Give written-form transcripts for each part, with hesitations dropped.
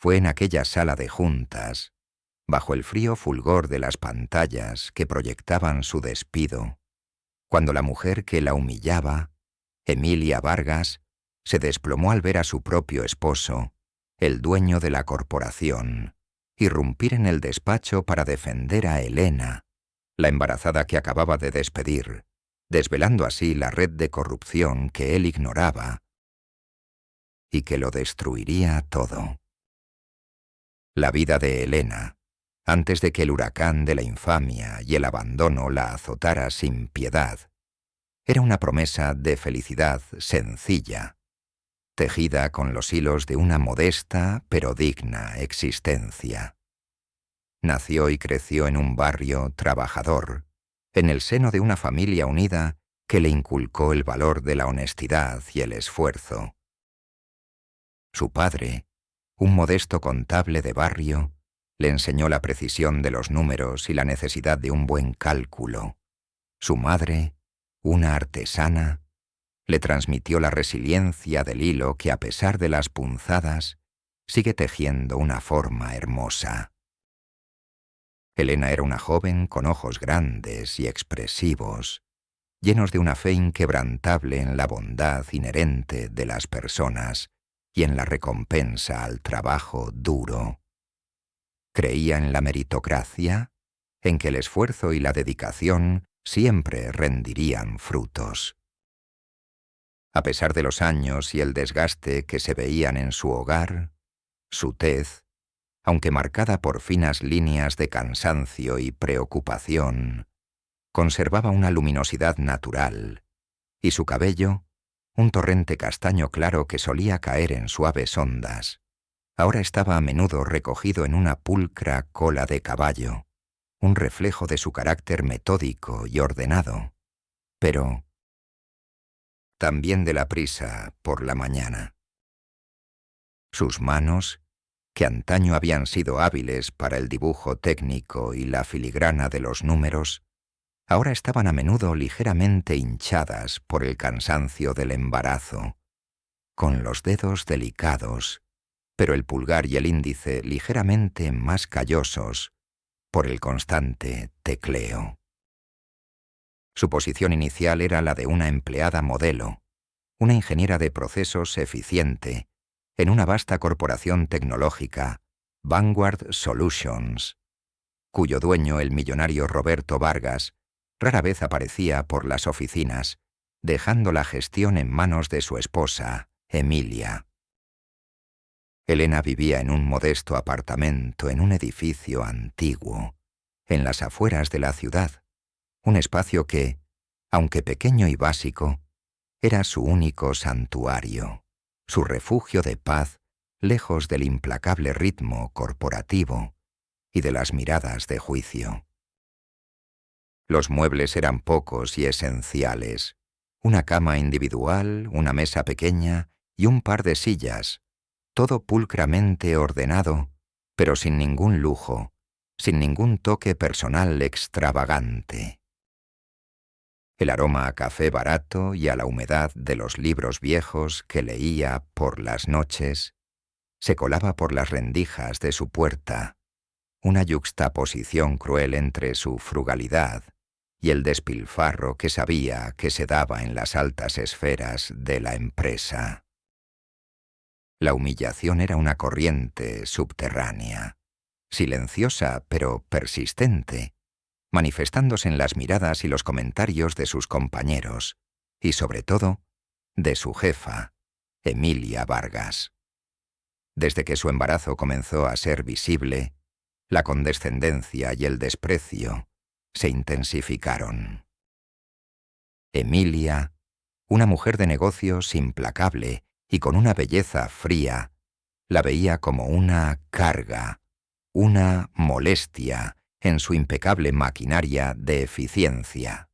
Fue en aquella sala de juntas, bajo el frío fulgor de las pantallas que proyectaban su despido, cuando la mujer que la humillaba, Emilia Vargas, se desplomó al ver a su propio esposo, el dueño de la corporación, irrumpir en el despacho para defender a Elena, la embarazada que acababa de despedir, desvelando así la red de corrupción que él ignoraba y que lo destruiría todo. La vida de Elena, antes de que el huracán de la infamia y el abandono la azotara sin piedad, era una promesa de felicidad sencilla, tejida con los hilos de una modesta pero digna existencia. Nació y creció en un barrio trabajador, en el seno de una familia unida que le inculcó el valor de la honestidad y el esfuerzo. Su padre, un modesto contable de barrio, le enseñó la precisión de los números y la necesidad de un buen cálculo. Su madre, una artesana, le transmitió la resiliencia del hilo que, a pesar de las punzadas, sigue tejiendo una forma hermosa. Elena era una joven con ojos grandes y expresivos, llenos de una fe inquebrantable en la bondad inherente de las personas y en la recompensa al trabajo duro. Creía en la meritocracia, en que el esfuerzo y la dedicación siempre rendirían frutos. A pesar de los años y el desgaste que se veían en su hogar, su tez, aunque marcada por finas líneas de cansancio y preocupación, conservaba una luminosidad natural, y su cabello, un torrente castaño claro que solía caer en suaves ondas, ahora estaba a menudo recogido en una pulcra cola de caballo, un reflejo de su carácter metódico y ordenado, pero también de la prisa por la mañana. Sus manos, que antaño habían sido hábiles para el dibujo técnico y la filigrana de los números, ahora estaban a menudo ligeramente hinchadas por el cansancio del embarazo, con los dedos delicados, pero el pulgar y el índice ligeramente más callosos por el constante tecleo. Su posición inicial era la de una empleada modelo, una ingeniera de procesos eficiente, en una vasta corporación tecnológica, Vanguard Solutions, cuyo dueño, el millonario Roberto Vargas, rara vez aparecía por las oficinas, dejando la gestión en manos de su esposa, Emilia. Elena vivía en un modesto apartamento en un edificio antiguo, en las afueras de la ciudad, un espacio que, aunque pequeño y básico, era su único santuario, su refugio de paz lejos del implacable ritmo corporativo y de las miradas de juicio. Los muebles eran pocos y esenciales, una cama individual, una mesa pequeña y un par de sillas, todo pulcramente ordenado, pero sin ningún lujo, sin ningún toque personal extravagante. El aroma a café barato y a la humedad de los libros viejos que leía por las noches se colaba por las rendijas de su puerta, una yuxtaposición cruel entre su frugalidad y el despilfarro que sabía que se daba en las altas esferas de la empresa. La humillación era una corriente subterránea, silenciosa pero persistente, manifestándose en las miradas y los comentarios de sus compañeros, y sobre todo, de su jefa, Emilia Vargas. Desde que su embarazo comenzó a ser visible, la condescendencia y el desprecio se intensificaron. Emilia, una mujer de negocios implacable y con una belleza fría, la veía como una carga, una molestia en su impecable maquinaria de eficiencia.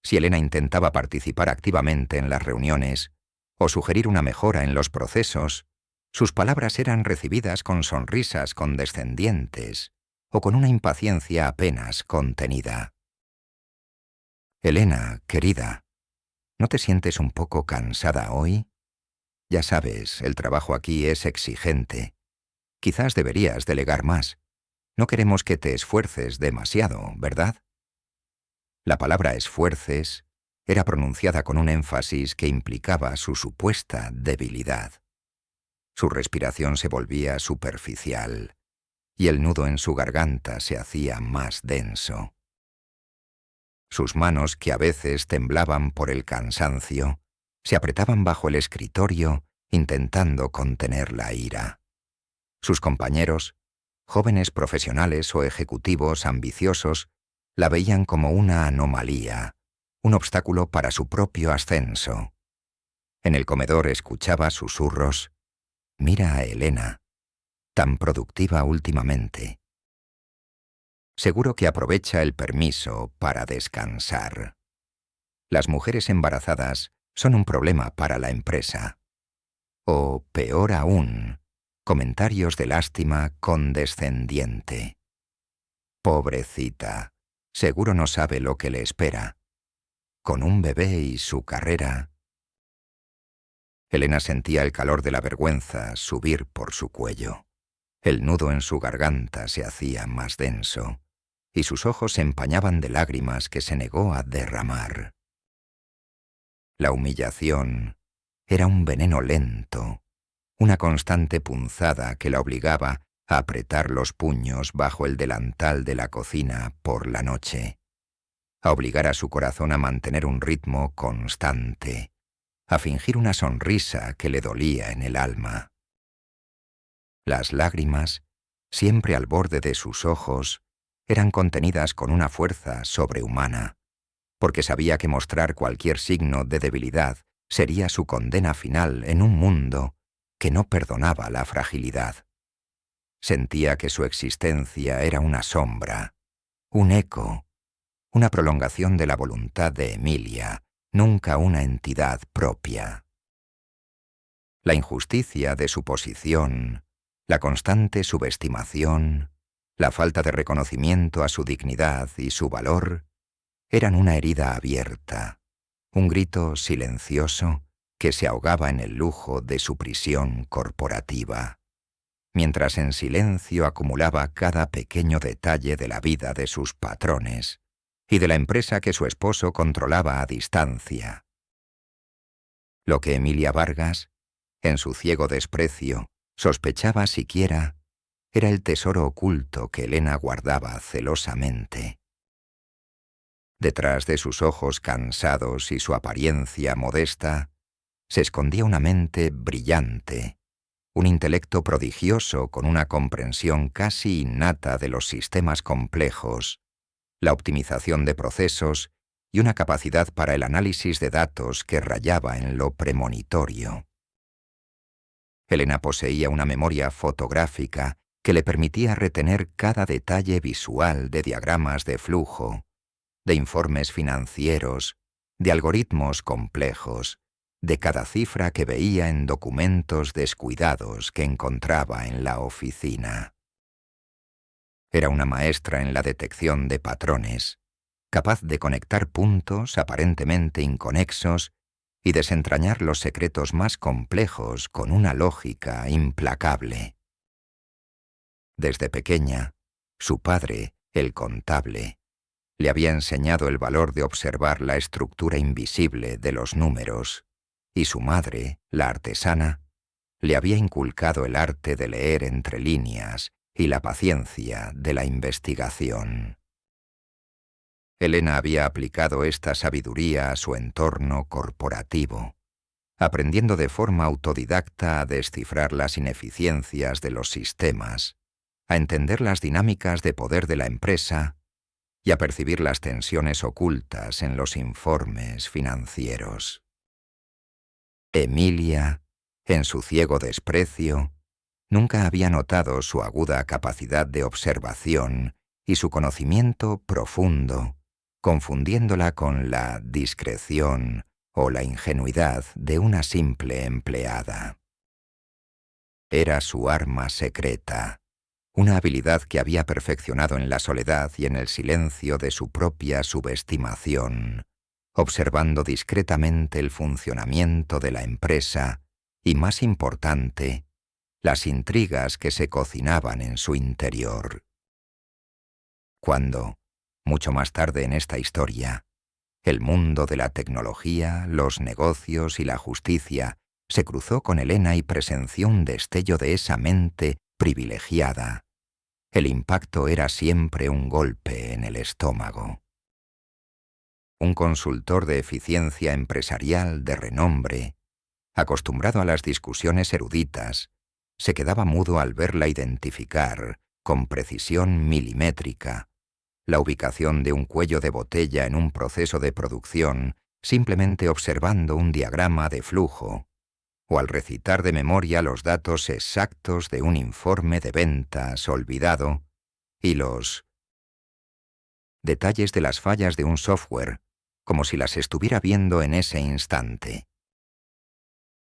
Si Elena intentaba participar activamente en las reuniones o sugerir una mejora en los procesos, sus palabras eran recibidas con sonrisas condescendientes o con una impaciencia apenas contenida. «Elena, querida, ¿no te sientes un poco cansada hoy? Ya sabes, el trabajo aquí es exigente. Quizás deberías delegar más. No queremos que te esfuerces demasiado, ¿verdad? La palabra esfuerces era pronunciada con un énfasis que implicaba su supuesta debilidad. Su respiración se volvía superficial y el nudo en su garganta se hacía más denso. Sus manos, que a veces temblaban por el cansancio, se apretaban bajo el escritorio intentando contener la ira. Sus compañeros, jóvenes profesionales o ejecutivos ambiciosos, la veían como una anomalía, un obstáculo para su propio ascenso. En el comedor escuchaba susurros: «Mira a Elena, tan productiva últimamente. Seguro que aprovecha el permiso para descansar». Las mujeres embarazadas son un problema para la empresa. O, peor aún, comentarios de lástima condescendiente. «Pobrecita, seguro no sabe lo que le espera. Con un bebé y su carrera». Elena sentía el calor de la vergüenza subir por su cuello. El nudo en su garganta se hacía más denso, y sus ojos se empañaban de lágrimas que se negó a derramar. La humillación era un veneno lento, una constante punzada que la obligaba a apretar los puños bajo el delantal de la cocina por la noche, a obligar a su corazón a mantener un ritmo constante, a fingir una sonrisa que le dolía en el alma. Las lágrimas, siempre al borde de sus ojos, eran contenidas con una fuerza sobrehumana, porque sabía que mostrar cualquier signo de debilidad sería su condena final en un mundo que no perdonaba la fragilidad. Sentía que su existencia era una sombra, un eco, una prolongación de la voluntad de Emilia, nunca una entidad propia. La injusticia de su posición, la constante subestimación, la falta de reconocimiento a su dignidad y su valor, eran una herida abierta, un grito silencioso que se ahogaba en el lujo de su prisión corporativa, mientras en silencio acumulaba cada pequeño detalle de la vida de sus patrones y de la empresa que su esposo controlaba a distancia. Lo que Emilia Vargas, en su ciego desprecio, sospechaba siquiera, era el tesoro oculto que Elena guardaba celosamente. Detrás de sus ojos cansados y su apariencia modesta, se escondía una mente brillante, un intelecto prodigioso con una comprensión casi innata de los sistemas complejos, la optimización de procesos y una capacidad para el análisis de datos que rayaba en lo premonitorio. Elena poseía una memoria fotográfica que le permitía retener cada detalle visual de diagramas de flujo, de informes financieros, de algoritmos complejos, de cada cifra que veía en documentos descuidados que encontraba en la oficina. Era una maestra en la detección de patrones, capaz de conectar puntos aparentemente inconexos y desentrañar los secretos más complejos con una lógica implacable. Desde pequeña, su padre, el contable, le había enseñado el valor de observar la estructura invisible de los números, y su madre, la artesana, le había inculcado el arte de leer entre líneas y la paciencia de la investigación. Elena había aplicado esta sabiduría a su entorno corporativo, aprendiendo de forma autodidacta a descifrar las ineficiencias de los sistemas, a entender las dinámicas de poder de la empresa y a percibir las tensiones ocultas en los informes financieros. Emilia, en su ciego desprecio, nunca había notado su aguda capacidad de observación y su conocimiento profundo, confundiéndola con la discreción o la ingenuidad de una simple empleada. Era su arma secreta, una habilidad que había perfeccionado en la soledad y en el silencio de su propia subestimación, observando discretamente el funcionamiento de la empresa y, más importante, las intrigas que se cocinaban en su interior. Cuando, mucho más tarde en esta historia, el mundo de la tecnología, los negocios y la justicia se cruzó con Elena y presenció un destello de esa mente privilegiada, el impacto era siempre un golpe en el estómago. Un consultor de eficiencia empresarial de renombre, acostumbrado a las discusiones eruditas, se quedaba mudo al verla identificar, con precisión milimétrica, la ubicación de un cuello de botella en un proceso de producción simplemente observando un diagrama de flujo, o al recitar de memoria los datos exactos de un informe de ventas olvidado y los detalles de las fallas de un software, como si las estuviera viendo en ese instante.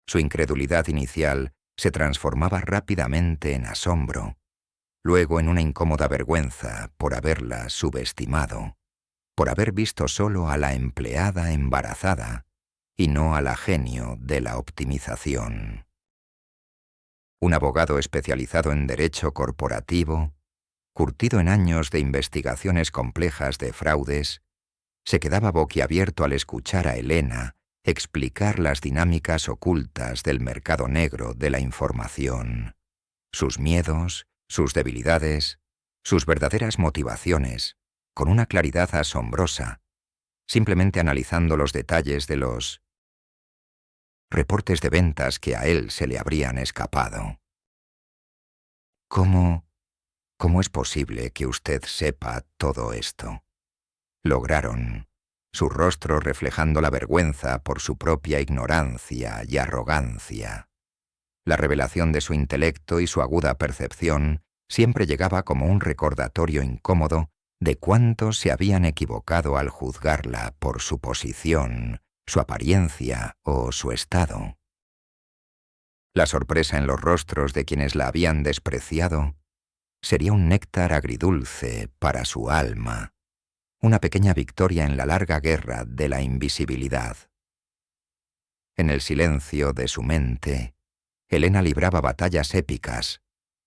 Su incredulidad inicial se transformaba rápidamente en asombro, luego en una incómoda vergüenza por haberla subestimado, por haber visto solo a la empleada embarazada y no a la genio de la optimización. Un abogado especializado en derecho corporativo, curtido en años de investigaciones complejas de fraudes, se quedaba boquiabierto al escuchar a Elena explicar las dinámicas ocultas del mercado negro de la información, sus miedos, sus debilidades, sus verdaderas motivaciones, con una claridad asombrosa, simplemente analizando los detalles de los reportes de ventas que a él se le habrían escapado. ¿Cómo es posible que usted sepa todo esto? Lograron, su rostro reflejando la vergüenza por su propia ignorancia y arrogancia. La revelación de su intelecto y su aguda percepción siempre llegaba como un recordatorio incómodo de cuánto se habían equivocado al juzgarla por su posición, su apariencia o su estado. La sorpresa en los rostros de quienes la habían despreciado sería un néctar agridulce para su alma, una pequeña victoria en la larga guerra de la invisibilidad. En el silencio de su mente, Elena libraba batallas épicas,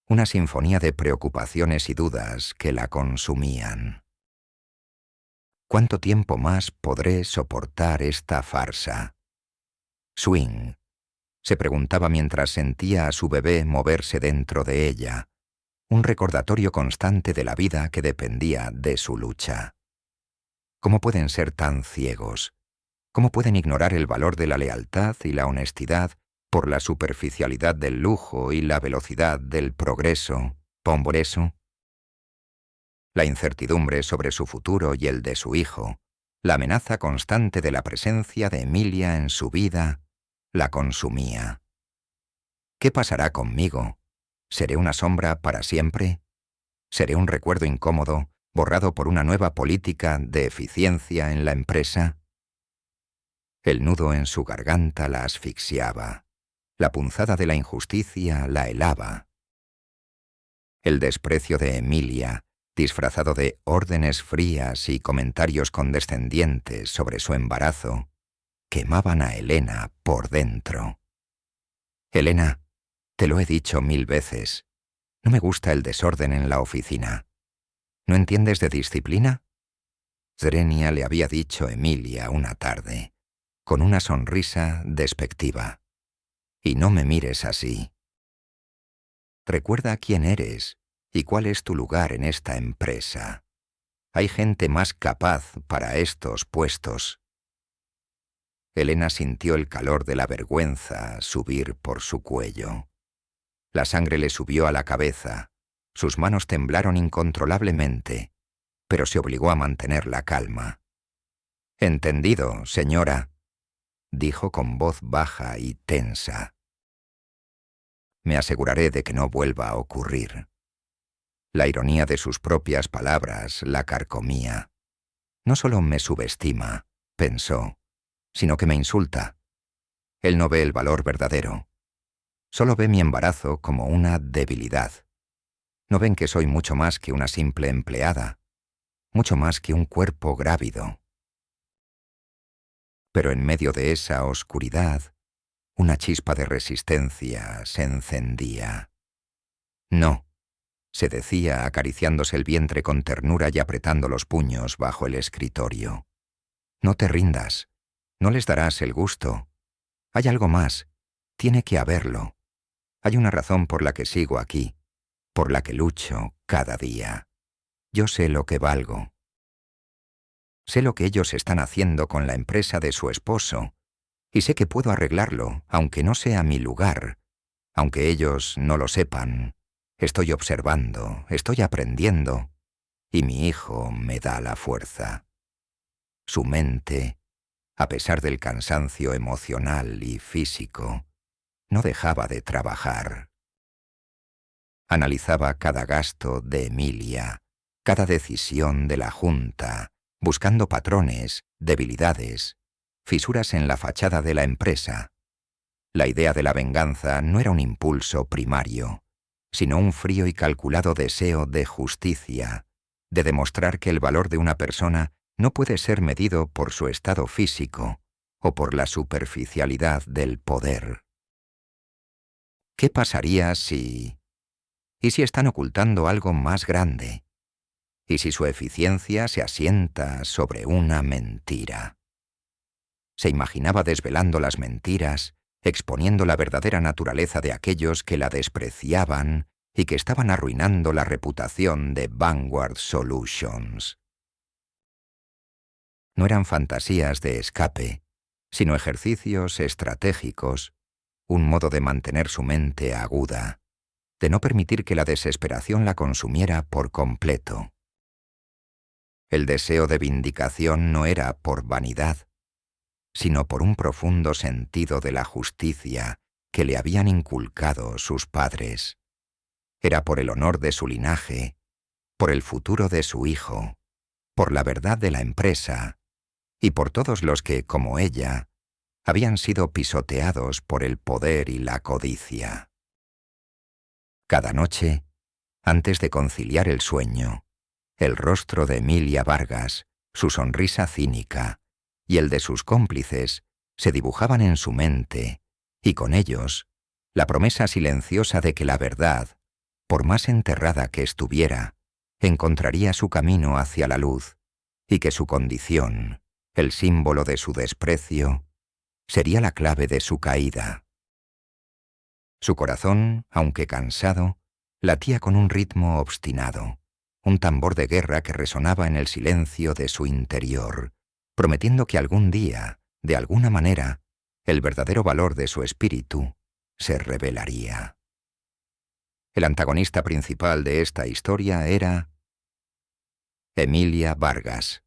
una sinfonía de preocupaciones y dudas que la consumían. ¿Cuánto tiempo más podré soportar esta farsa? Swing, se preguntaba mientras sentía a su bebé moverse dentro de ella, un recordatorio constante de la vida que dependía de su lucha. ¿Cómo pueden ser tan ciegos? ¿Cómo pueden ignorar el valor de la lealtad y la honestidad por la superficialidad del lujo y la velocidad del progreso? Por eso, la incertidumbre sobre su futuro y el de su hijo, la amenaza constante de la presencia de Emilia en su vida, la consumía. ¿Qué pasará conmigo? ¿Seré una sombra para siempre? ¿Seré un recuerdo incómodo, borrado por una nueva política de eficiencia en la empresa? El nudo en su garganta la asfixiaba. La punzada de la injusticia la helaba. El desprecio de Emilia, disfrazado de órdenes frías y comentarios condescendientes sobre su embarazo, quemaban a Elena por dentro. Elena, te lo he dicho 1000 veces. No me gusta el desorden en la oficina. ¿No entiendes de disciplina? Zrenia le había dicho Emilia una tarde, con una sonrisa despectiva. Y no me mires así. Recuerda quién eres y cuál es tu lugar en esta empresa. Hay gente más capaz para estos puestos. Elena sintió el calor de la vergüenza subir por su cuello. La sangre le subió a la cabeza, sus manos temblaron incontrolablemente, pero se obligó a mantener la calma. «Entendido, señora», dijo con voz baja y tensa. «Me aseguraré de que no vuelva a ocurrir». La ironía de sus propias palabras la carcomía. «No solo me subestima», pensó, «sino que me insulta. Él no ve el valor verdadero. Solo ve mi embarazo como una debilidad. No ven que soy mucho más que una simple empleada, mucho más que un cuerpo grávido». Pero en medio de esa oscuridad, Una chispa de resistencia se encendía. «No», se decía acariciándose el vientre con ternura y apretando los puños bajo el escritorio. «No te rindas. No les darás el gusto. Hay algo más. Tiene que haberlo. Hay una razón por la que sigo aquí, por la que lucho cada día. Yo sé lo que valgo. Sé lo que ellos están haciendo con la empresa de su esposo, y sé que puedo arreglarlo, aunque no sea mi lugar, aunque ellos no lo sepan. Estoy observando, estoy aprendiendo, y mi hijo me da la fuerza. Su mente, a pesar del cansancio emocional y físico, no dejaba de trabajar. Analizaba cada gasto de Emilia, cada decisión de la Junta, buscando patrones, debilidades, fisuras en la fachada de la empresa. La idea de la venganza no era un impulso primario, sino un frío y calculado deseo de justicia, de demostrar que el valor de una persona no puede ser medido por su estado físico o por la superficialidad del poder. ¿Qué pasaría si... ¿Y si están ocultando algo más grande? ¿Y si su eficiencia se asienta sobre una mentira? Se imaginaba desvelando las mentiras, exponiendo la verdadera naturaleza de aquellos que la despreciaban y que estaban arruinando la reputación de Vanguard Solutions. No eran fantasías de escape, sino ejercicios estratégicos, un modo de mantener su mente aguda, de no permitir que la desesperación la consumiera por completo. El deseo de vindicación no era por vanidad, sino por un profundo sentido de la justicia que le habían inculcado sus padres. Era por el honor de su linaje, por el futuro de su hijo, por la verdad de la empresa y por todos los que, como ella, habían sido pisoteados por el poder y la codicia. Cada noche, antes de conciliar el sueño, el rostro de Emilia Vargas, su sonrisa cínica y el de sus cómplices se dibujaban en su mente, y con ellos la promesa silenciosa de que la verdad, por más enterrada que estuviera, encontraría su camino hacia la luz, y que su condición, el símbolo de su desprecio, sería la clave de su caída. Su corazón, aunque cansado, latía con un ritmo obstinado, un tambor de guerra que resonaba en el silencio de su interior, prometiendo que algún día, de alguna manera, el verdadero valor de su espíritu se revelaría. El antagonista principal de esta historia era Emilia Vargas,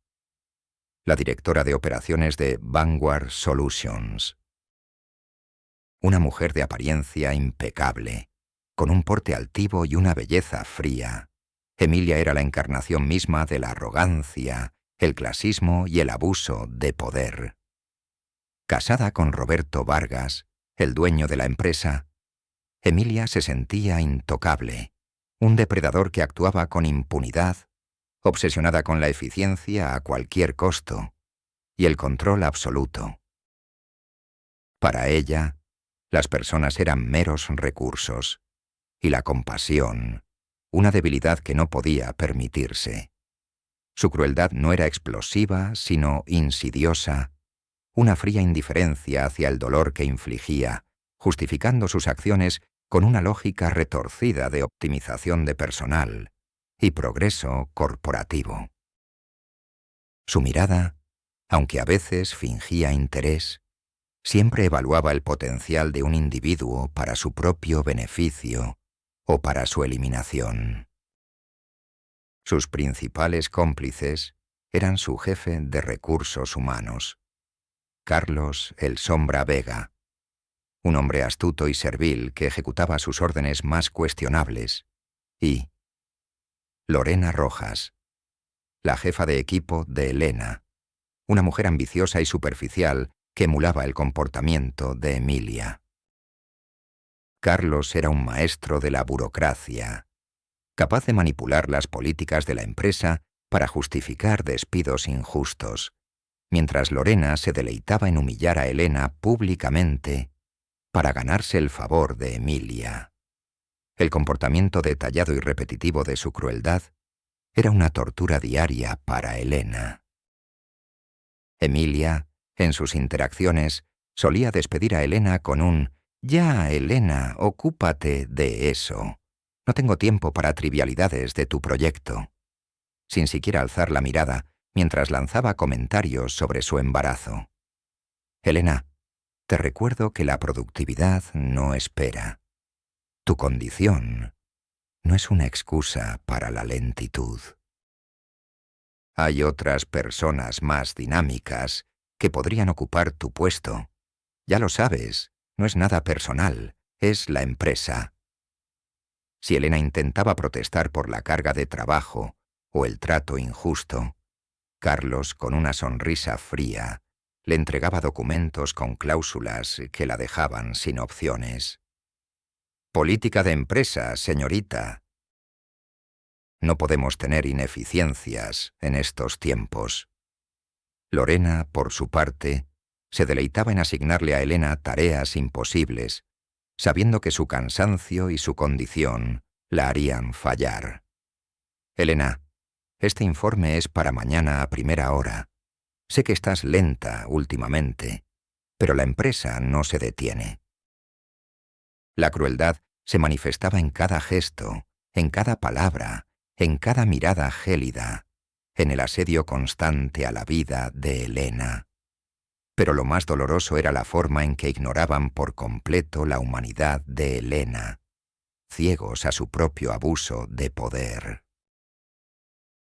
la directora de operaciones de Vanguard Solutions. Una mujer de apariencia impecable, con un porte altivo y una belleza fría. Emilia era la encarnación misma de la arrogancia, el clasismo y el abuso de poder. Casada con Roberto Vargas, el dueño de la empresa, Emilia se sentía intocable, un depredador que actuaba con impunidad, obsesionada con la eficiencia a cualquier costo y el control absoluto. Para ella, las personas eran meros recursos, y la compasión, una debilidad que no podía permitirse. Su crueldad no era explosiva, sino insidiosa, una fría indiferencia hacia el dolor que infligía, justificando sus acciones con una lógica retorcida de optimización de personal y progreso corporativo. Su mirada, aunque a veces fingía interés, siempre evaluaba el potencial de un individuo para su propio beneficio o para su eliminación. Sus principales cómplices eran su jefe de recursos humanos, Carlos el Sombra Vega, un hombre astuto y servil que ejecutaba sus órdenes más cuestionables, y Lorena Rojas, la jefa de equipo de Elena, una mujer ambiciosa y superficial que emulaba el comportamiento de Emilia. Carlos era un maestro de la burocracia, capaz de manipular las políticas de la empresa para justificar despidos injustos, mientras Lorena se deleitaba en humillar a Elena públicamente para ganarse el favor de Emilia. El comportamiento detallado y repetitivo de su crueldad era una tortura diaria para Elena. Emilia, en sus interacciones, solía despedir a Elena con un «Ya, Elena, ocúpate de eso. No tengo tiempo para trivialidades de tu proyecto», sin siquiera alzar la mirada mientras lanzaba comentarios sobre su embarazo. «Elena, te recuerdo que la productividad no espera. Tu condición no es una excusa para la lentitud. Hay otras personas más dinámicas que podrían ocupar tu puesto. Ya lo sabes, no es nada personal, es la empresa». Si Elena intentaba protestar por la carga de trabajo o el trato injusto, Carlos, con una sonrisa fría, le entregaba documentos con cláusulas que la dejaban sin opciones. «Política de empresa, señorita. No podemos tener ineficiencias en estos tiempos». Lorena, por su parte, se deleitaba en asignarle a Elena tareas imposibles, sabiendo que su cansancio y su condición la harían fallar. «Elena, este informe es para mañana a primera hora. Sé que estás lenta últimamente, pero la empresa no se detiene». La crueldad se manifestaba en cada gesto, en cada palabra, en cada mirada gélida, en el asedio constante a la vida de Elena. Pero lo más doloroso era la forma en que ignoraban por completo la humanidad de Elena, ciegos a su propio abuso de poder.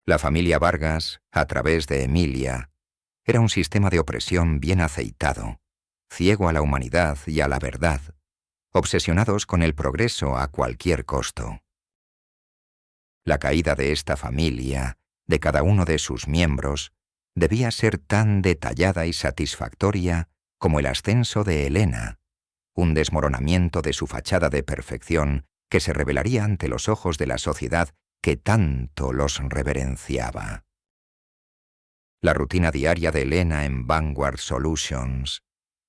La familia Vargas, a través de Emilia, era un sistema de opresión bien aceitado, ciego a la humanidad y a la verdad, obsesionados con el progreso a cualquier costo. La caída de esta familia, de cada uno de sus miembros, debía ser tan detallada y satisfactoria como el ascenso de Elena, un desmoronamiento de su fachada de perfección que se revelaría ante los ojos de la sociedad que tanto los reverenciaba. La rutina diaria de Elena en Vanguard Solutions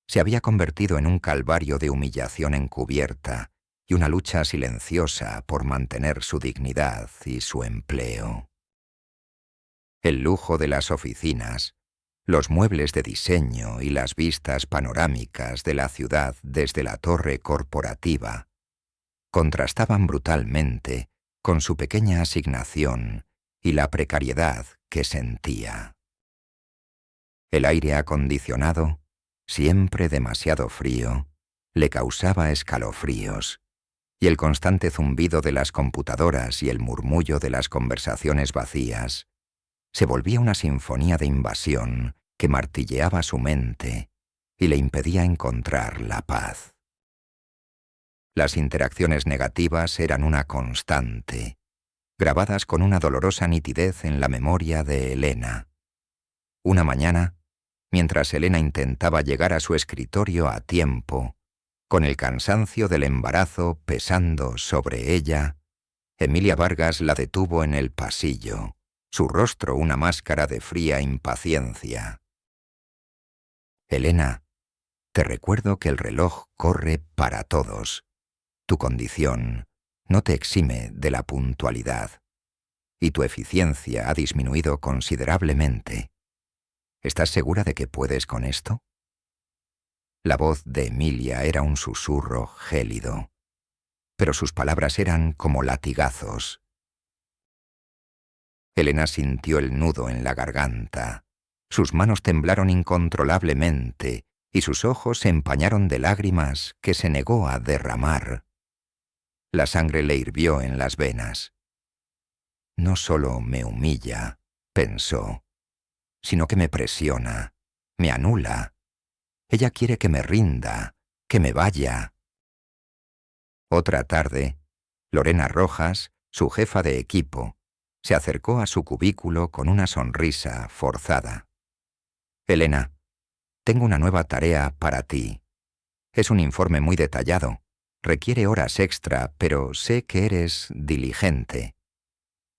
se había convertido en un calvario de humillación encubierta y una lucha silenciosa por mantener su dignidad y su empleo. El lujo de las oficinas, los muebles de diseño y las vistas panorámicas de la ciudad desde la torre corporativa contrastaban brutalmente con su pequeña asignación y la precariedad que sentía. El aire acondicionado, siempre demasiado frío, le causaba escalofríos, y el constante zumbido de las computadoras y el murmullo de las conversaciones vacías se volvía una sinfonía de invasión que martilleaba su mente y le impedía encontrar la paz. Las interacciones negativas eran una constante, grabadas con una dolorosa nitidez en la memoria de Elena. Una mañana, mientras Elena intentaba llegar a su escritorio a tiempo, con el cansancio del embarazo pesando sobre ella, Emilia Vargas la detuvo en el pasillo, su rostro una máscara de fría impaciencia. «Elena, te recuerdo que el reloj corre para todos. Tu condición no te exime de la puntualidad, y tu eficiencia ha disminuido considerablemente. ¿Estás segura de que puedes con esto?». La voz de Emilia era un susurro gélido, pero sus palabras eran como latigazos. Elena sintió el nudo en la garganta, sus manos temblaron incontrolablemente y sus ojos se empañaron de lágrimas que se negó a derramar. La sangre le hirvió en las venas. «No solo me humilla», pensó, «sino que me presiona, me anula. Ella quiere que me rinda, que me vaya». Otra tarde, Lorena Rojas, su jefa de equipo, se acercó a su cubículo con una sonrisa forzada. «Elena, tengo una nueva tarea para ti. Es un informe muy detallado. Requiere horas extra, pero sé que eres diligente.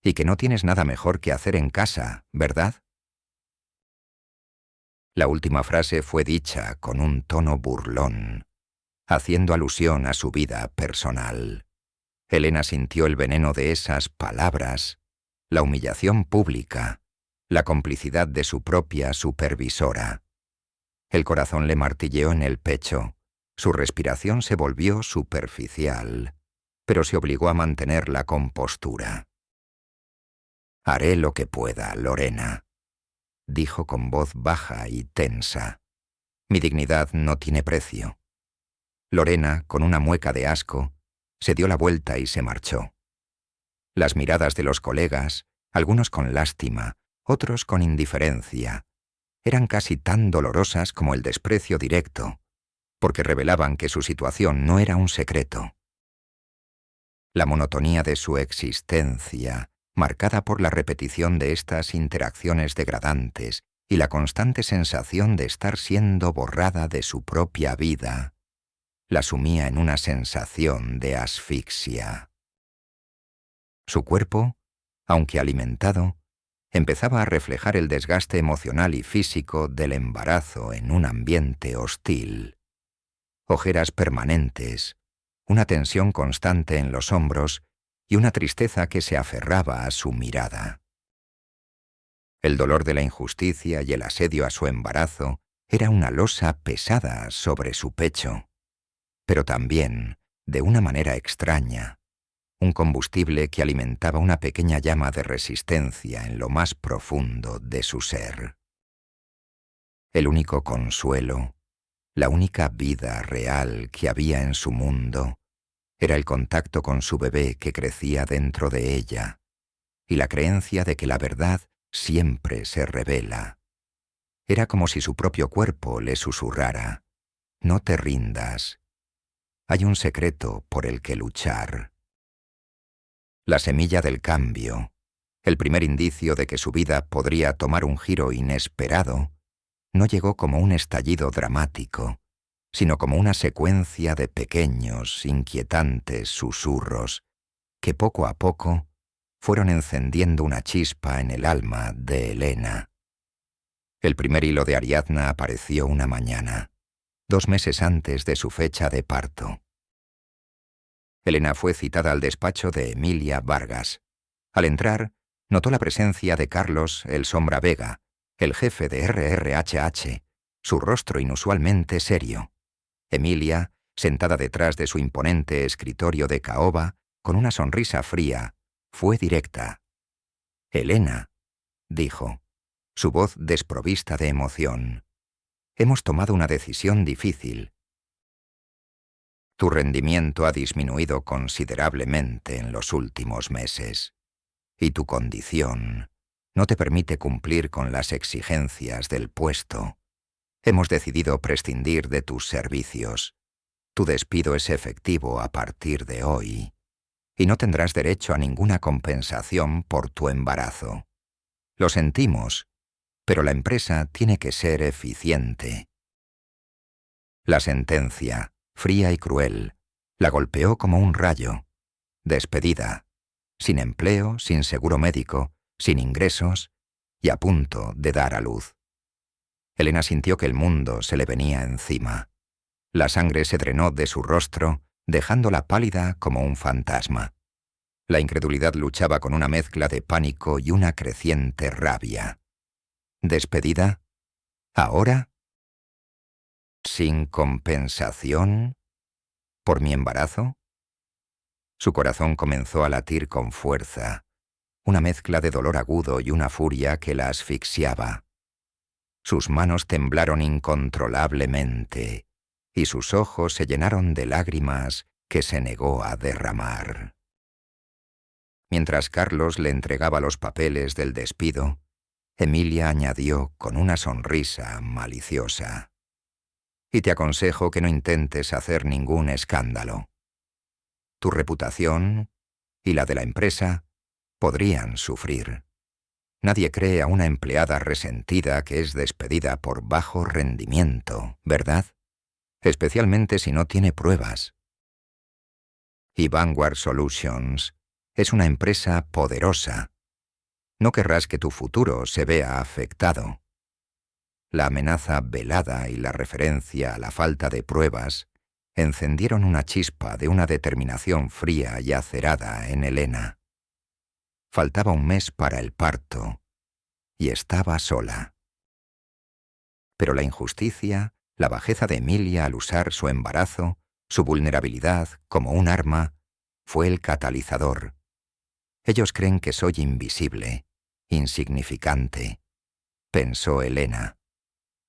Y que no tienes nada mejor que hacer en casa, ¿verdad?». La última frase fue dicha con un tono burlón, haciendo alusión a su vida personal. Elena sintió el veneno de esas palabras, la humillación pública, la complicidad de su propia supervisora. El corazón le martilleó en el pecho, su respiración se volvió superficial, pero se obligó a mantener la compostura. «Haré lo que pueda, Lorena», dijo con voz baja y tensa. «Mi dignidad no tiene precio». Lorena, con una mueca de asco, se dio la vuelta y se marchó. Las miradas de los colegas, algunos con lástima, otros con indiferencia, eran casi tan dolorosas como el desprecio directo, porque revelaban que su situación no era un secreto. La monotonía de su existencia, marcada por la repetición de estas interacciones degradantes y la constante sensación de estar siendo borrada de su propia vida, la sumía en una sensación de asfixia. Su cuerpo, aunque alimentado, empezaba a reflejar el desgaste emocional y físico del embarazo en un ambiente hostil. Ojeras permanentes, una tensión constante en los hombros y una tristeza que se aferraba a su mirada. El dolor de la injusticia y el asedio a su embarazo era una losa pesada sobre su pecho, pero también, de una manera extraña, un combustible que alimentaba una pequeña llama de resistencia en lo más profundo de su ser. El único consuelo, la única vida real que había en su mundo, era el contacto con su bebé que crecía dentro de ella, y la creencia de que la verdad siempre se revela. Era como si su propio cuerpo le susurrara: «No te rindas. Hay un secreto por el que luchar». La semilla del cambio, el primer indicio de que su vida podría tomar un giro inesperado, no llegó como un estallido dramático, sino como una secuencia de pequeños, inquietantes susurros que poco a poco fueron encendiendo una chispa en el alma de Elena. El primer hilo de Ariadna apareció una mañana, 2 meses antes de su fecha de parto. Elena fue citada al despacho de Emilia Vargas. Al entrar, notó la presencia de Carlos El Sombra Vega, el jefe de RRHH, su rostro inusualmente serio. Emilia, sentada detrás de su imponente escritorio de caoba, con una sonrisa fría, fue directa. «Elena», dijo, su voz desprovista de emoción, «hemos tomado una decisión difícil. Tu rendimiento ha disminuido considerablemente en los últimos meses, y tu condición no te permite cumplir con las exigencias del puesto. Hemos decidido prescindir de tus servicios. Tu despido es efectivo a partir de hoy, y no tendrás derecho a ninguna compensación por tu embarazo. Lo sentimos, pero la empresa tiene que ser eficiente». La sentencia, fría y cruel, la golpeó como un rayo. Despedida, sin empleo, sin seguro médico, sin ingresos y a punto de dar a luz. Elena sintió que el mundo se le venía encima. La sangre se drenó de su rostro, dejándola pálida como un fantasma. La incredulidad luchaba con una mezcla de pánico y una creciente rabia. ¿Despedida? ¿Ahora? ¿Sin compensación? ¿Por mi embarazo? Su corazón comenzó a latir con fuerza, una mezcla de dolor agudo y una furia que la asfixiaba. Sus manos temblaron incontrolablemente y sus ojos se llenaron de lágrimas que se negó a derramar. Mientras Carlos le entregaba los papeles del despido, Emilia añadió con una sonrisa maliciosa: «Y te aconsejo que no intentes hacer ningún escándalo. Tu reputación y la de la empresa podrían sufrir. Nadie cree a una empleada resentida que es despedida por bajo rendimiento, ¿verdad? Especialmente si no tiene pruebas. Y Vanguard Solutions es una empresa poderosa. No querrás que tu futuro se vea afectado». La amenaza velada y la referencia a la falta de pruebas encendieron una chispa de una determinación fría y acerada en Elena. Faltaba un mes para el parto, y estaba sola. Pero la injusticia, la bajeza de Emilia al usar su embarazo, su vulnerabilidad como un arma, fue el catalizador. Ellos creen que soy invisible, insignificante, pensó Elena.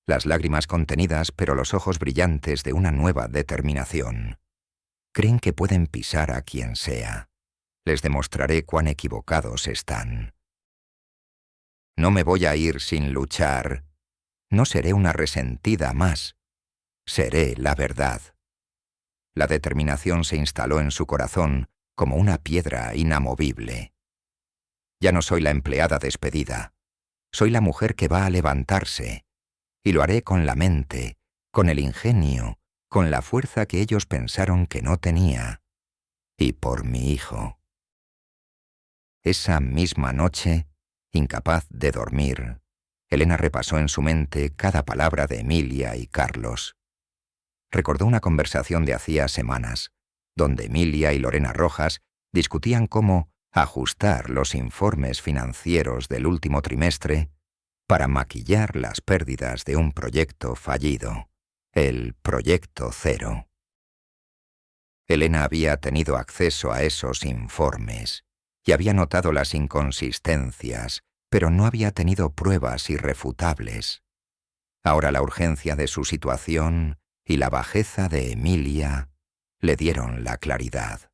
Las lágrimas contenidas, pero los ojos brillantes de una nueva determinación. Creen que pueden pisar a quien sea. Les demostraré cuán equivocados están. No me voy a ir sin luchar. No seré una resentida más. Seré la verdad. La determinación se instaló en su corazón como una piedra inamovible. Ya no soy la empleada despedida. Soy la mujer que va a levantarse. Y lo haré con la mente, con el ingenio, con la fuerza que ellos pensaron que no tenía. Y por mi hijo. Esa misma noche, incapaz de dormir, Elena repasó en su mente cada palabra de Emilia y Carlos. Recordó una conversación de hacía semanas, donde Emilia y Lorena Rojas discutían cómo ajustar los informes financieros del último trimestre para maquillar las pérdidas de un proyecto fallido, el Proyecto Cero. Elena había tenido acceso a esos informes y había notado las inconsistencias, pero no había tenido pruebas irrefutables. Ahora la urgencia de su situación y la bajeza de Emilia le dieron la claridad.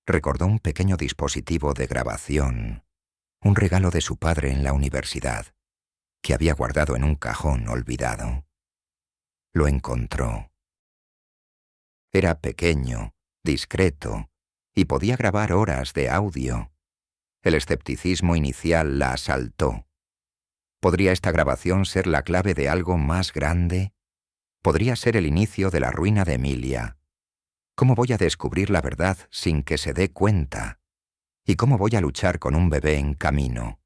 Recordó un pequeño dispositivo de grabación, un regalo de su padre en la universidad, que había guardado en un cajón olvidado. Lo encontró. Era pequeño, discreto, y podía grabar horas de audio. El escepticismo inicial la asaltó. ¿Podría esta grabación ser la clave de algo más grande? ¿Podría ser el inicio de la ruina de Emilia? ¿Cómo voy a descubrir la verdad sin que se dé cuenta? ¿Y cómo voy a luchar con un bebé en camino?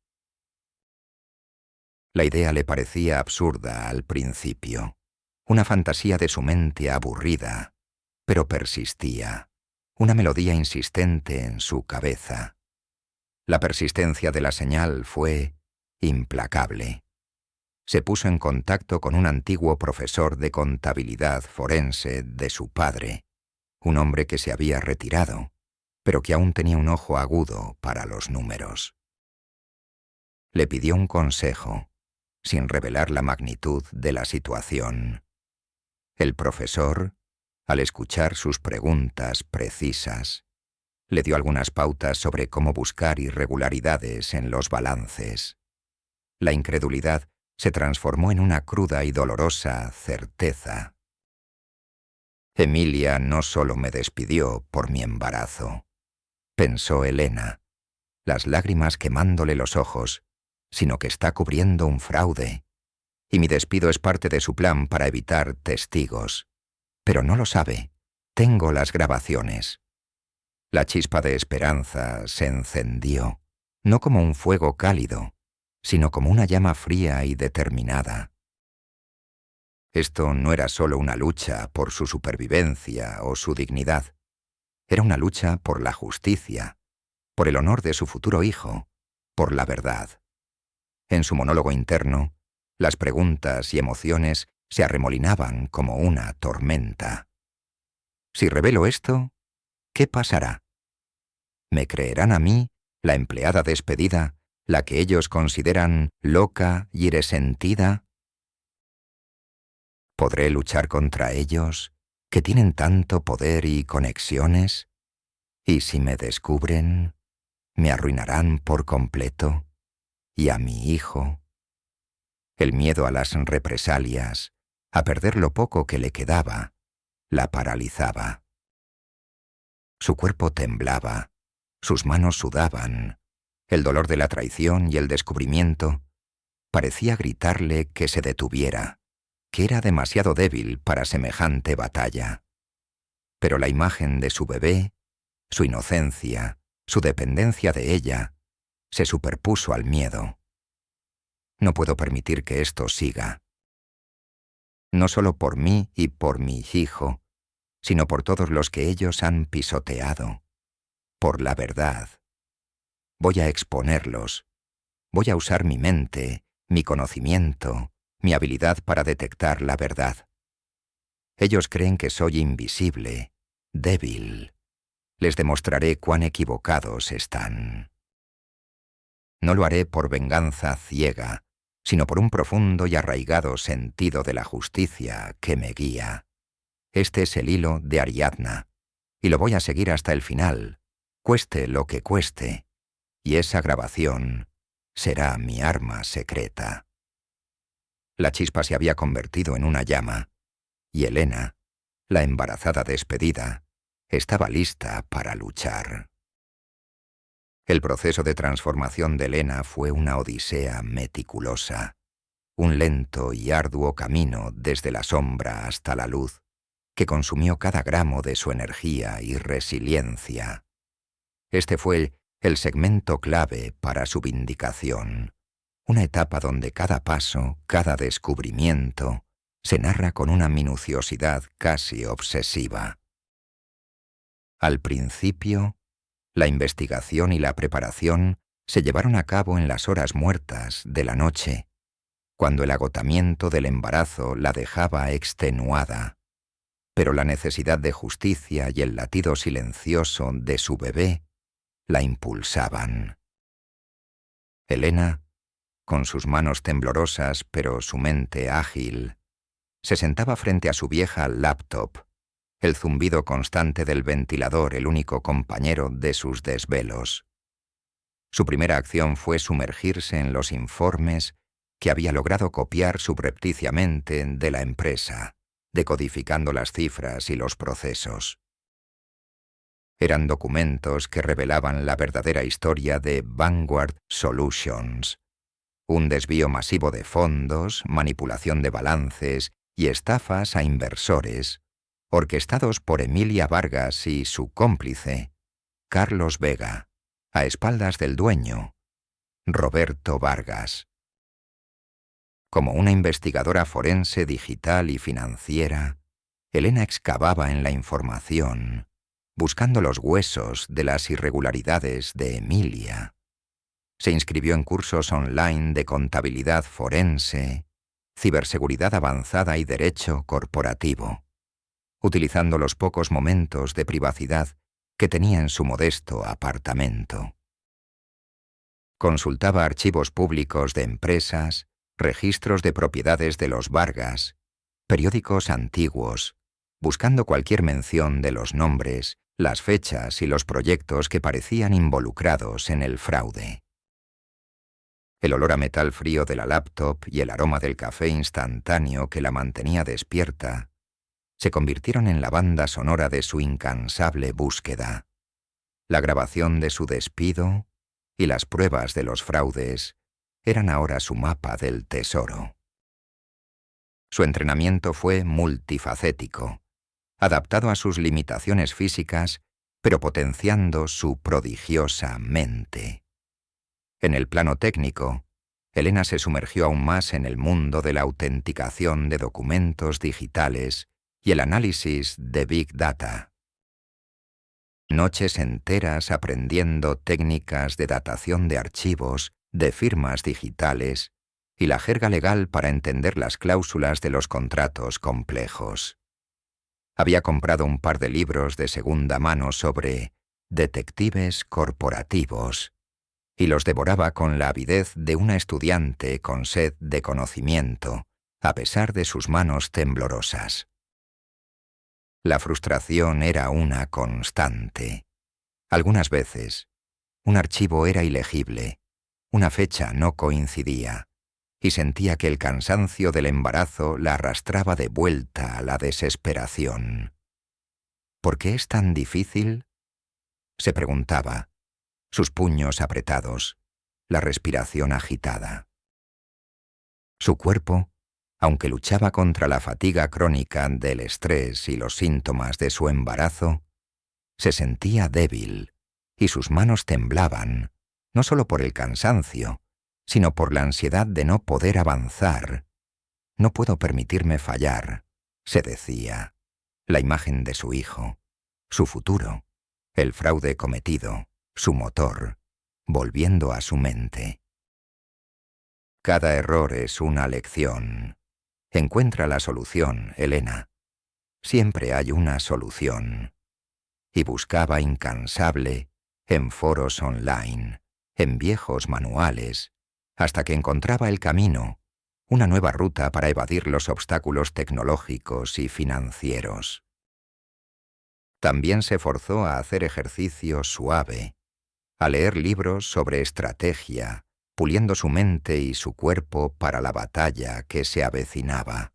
La idea le parecía absurda al principio, una fantasía de su mente aburrida, pero persistía, una melodía insistente en su cabeza. La persistencia de la señal fue implacable. Se puso en contacto con un antiguo profesor de contabilidad forense de su padre, un hombre que se había retirado, pero que aún tenía un ojo agudo para los números. Le pidió un consejo, sin revelar la magnitud de la situación. El profesor, al escuchar sus preguntas precisas, le dio algunas pautas sobre cómo buscar irregularidades en los balances. La incredulidad se transformó en una cruda y dolorosa certeza. Emilia no solo me despidió por mi embarazo, pensó Elena, las lágrimas quemándole los ojos, sino que está cubriendo un fraude, y mi despido es parte de su plan para evitar testigos. Pero no lo sabe. Tengo las grabaciones. La chispa de esperanza se encendió, no como un fuego cálido, sino como una llama fría y determinada. Esto no era solo una lucha por su supervivencia o su dignidad. Era una lucha por la justicia, por el honor de su futuro hijo, por la verdad. En su monólogo interno, las preguntas y emociones se arremolinaban como una tormenta. Si revelo esto, ¿qué pasará? ¿Me creerán a mí, la empleada despedida, la que ellos consideran loca y resentida? ¿Podré luchar contra ellos, que tienen tanto poder y conexiones? ¿Y si me descubren, me arruinarán por completo? ¿Y a mi hijo? El miedo a las represalias, a perder lo poco que le quedaba, la paralizaba. Su cuerpo temblaba, sus manos sudaban, el dolor de la traición y el descubrimiento parecía gritarle que se detuviera, que era demasiado débil para semejante batalla. Pero la imagen de su bebé, su inocencia, su dependencia de ella, se superpuso al miedo. No puedo permitir que esto siga. No solo por mí y por mi hijo, sino por todos los que ellos han pisoteado, por la verdad. Voy a exponerlos. Voy a usar mi mente, mi conocimiento, mi habilidad para detectar la verdad. Ellos creen que soy invisible, débil. Les demostraré cuán equivocados están. No lo haré por venganza ciega, sino por un profundo y arraigado sentido de la justicia que me guía. Este es el hilo de Ariadna, y lo voy a seguir hasta el final, cueste lo que cueste, y esa grabación será mi arma secreta. La chispa se había convertido en una llama, y Helena, la embarazada despedida, estaba lista para luchar. El proceso de transformación de Helena fue una odisea meticulosa, un lento y arduo camino desde la sombra hasta la luz, que consumió cada gramo de su energía y resiliencia. Este fue el segmento clave para su vindicación, una etapa donde cada paso, cada descubrimiento, se narra con una minuciosidad casi obsesiva. Al principio, la investigación y la preparación se llevaron a cabo en las horas muertas de la noche, cuando el agotamiento del embarazo la dejaba extenuada, pero la necesidad de justicia y el latido silencioso de su bebé la impulsaban. Helena, con sus manos temblorosas pero su mente ágil, se sentaba frente a su vieja laptop, el zumbido constante del ventilador el único compañero de sus desvelos. Su primera acción fue sumergirse en los informes que había logrado copiar subrepticiamente de la empresa, decodificando las cifras y los procesos. Eran documentos que revelaban la verdadera historia de Vanguard Solutions, un desvío masivo de fondos, manipulación de balances y estafas a inversores, orquestados por Emilia Vargas y su cómplice, Carlos Vega, a espaldas del dueño, Roberto Vargas. Como una investigadora forense digital y financiera, Helena excavaba en la información, buscando los huesos de las irregularidades de Emilia. Se inscribió en cursos online de contabilidad forense, ciberseguridad avanzada y derecho corporativo, utilizando los pocos momentos de privacidad que tenía en su modesto apartamento. Consultaba archivos públicos de empresas, registros de propiedades de los Vargas, periódicos antiguos, buscando cualquier mención de los nombres, las fechas y los proyectos que parecían involucrados en el fraude. El olor a metal frío de la laptop y el aroma del café instantáneo que la mantenía despierta se convirtieron en la banda sonora de su incansable búsqueda. La grabación de su despido y las pruebas de los fraudes eran ahora su mapa del tesoro. Su entrenamiento fue multifacético, adaptado a sus limitaciones físicas, pero potenciando su prodigiosa mente. En el plano técnico, Helena se sumergió aún más en el mundo de la autenticación de documentos digitales y el análisis de Big Data. Noches enteras aprendiendo técnicas de datación de archivos, de firmas digitales y la jerga legal para entender las cláusulas de los contratos complejos. Había comprado un par de libros de segunda mano sobre detectives corporativos y los devoraba con la avidez de una estudiante con sed de conocimiento, a pesar de sus manos temblorosas. La frustración era una constante. Algunas veces, un archivo era ilegible, una fecha no coincidía, y sentía que el cansancio del embarazo la arrastraba de vuelta a la desesperación. ¿Por qué es tan difícil?, se preguntaba, sus puños apretados, la respiración agitada. Su cuerpo, aunque luchaba contra la fatiga crónica del estrés y los síntomas de su embarazo, se sentía débil y sus manos temblaban, no solo por el cansancio, sino por la ansiedad de no poder avanzar. No puedo permitirme fallar, se decía. la imagen de su hijo, su futuro, el fraude cometido, su motor, volviendo a su mente. Cada error es una lección. Encuentra la solución, Elena. Siempre hay una solución. Y buscaba incansable en foros online, en viejos manuales, hasta que encontraba el camino, una nueva ruta para evadir los obstáculos tecnológicos y financieros. También se forzó a hacer ejercicio suave, a leer libros sobre estrategia, puliendo su mente y su cuerpo para la batalla que se avecinaba.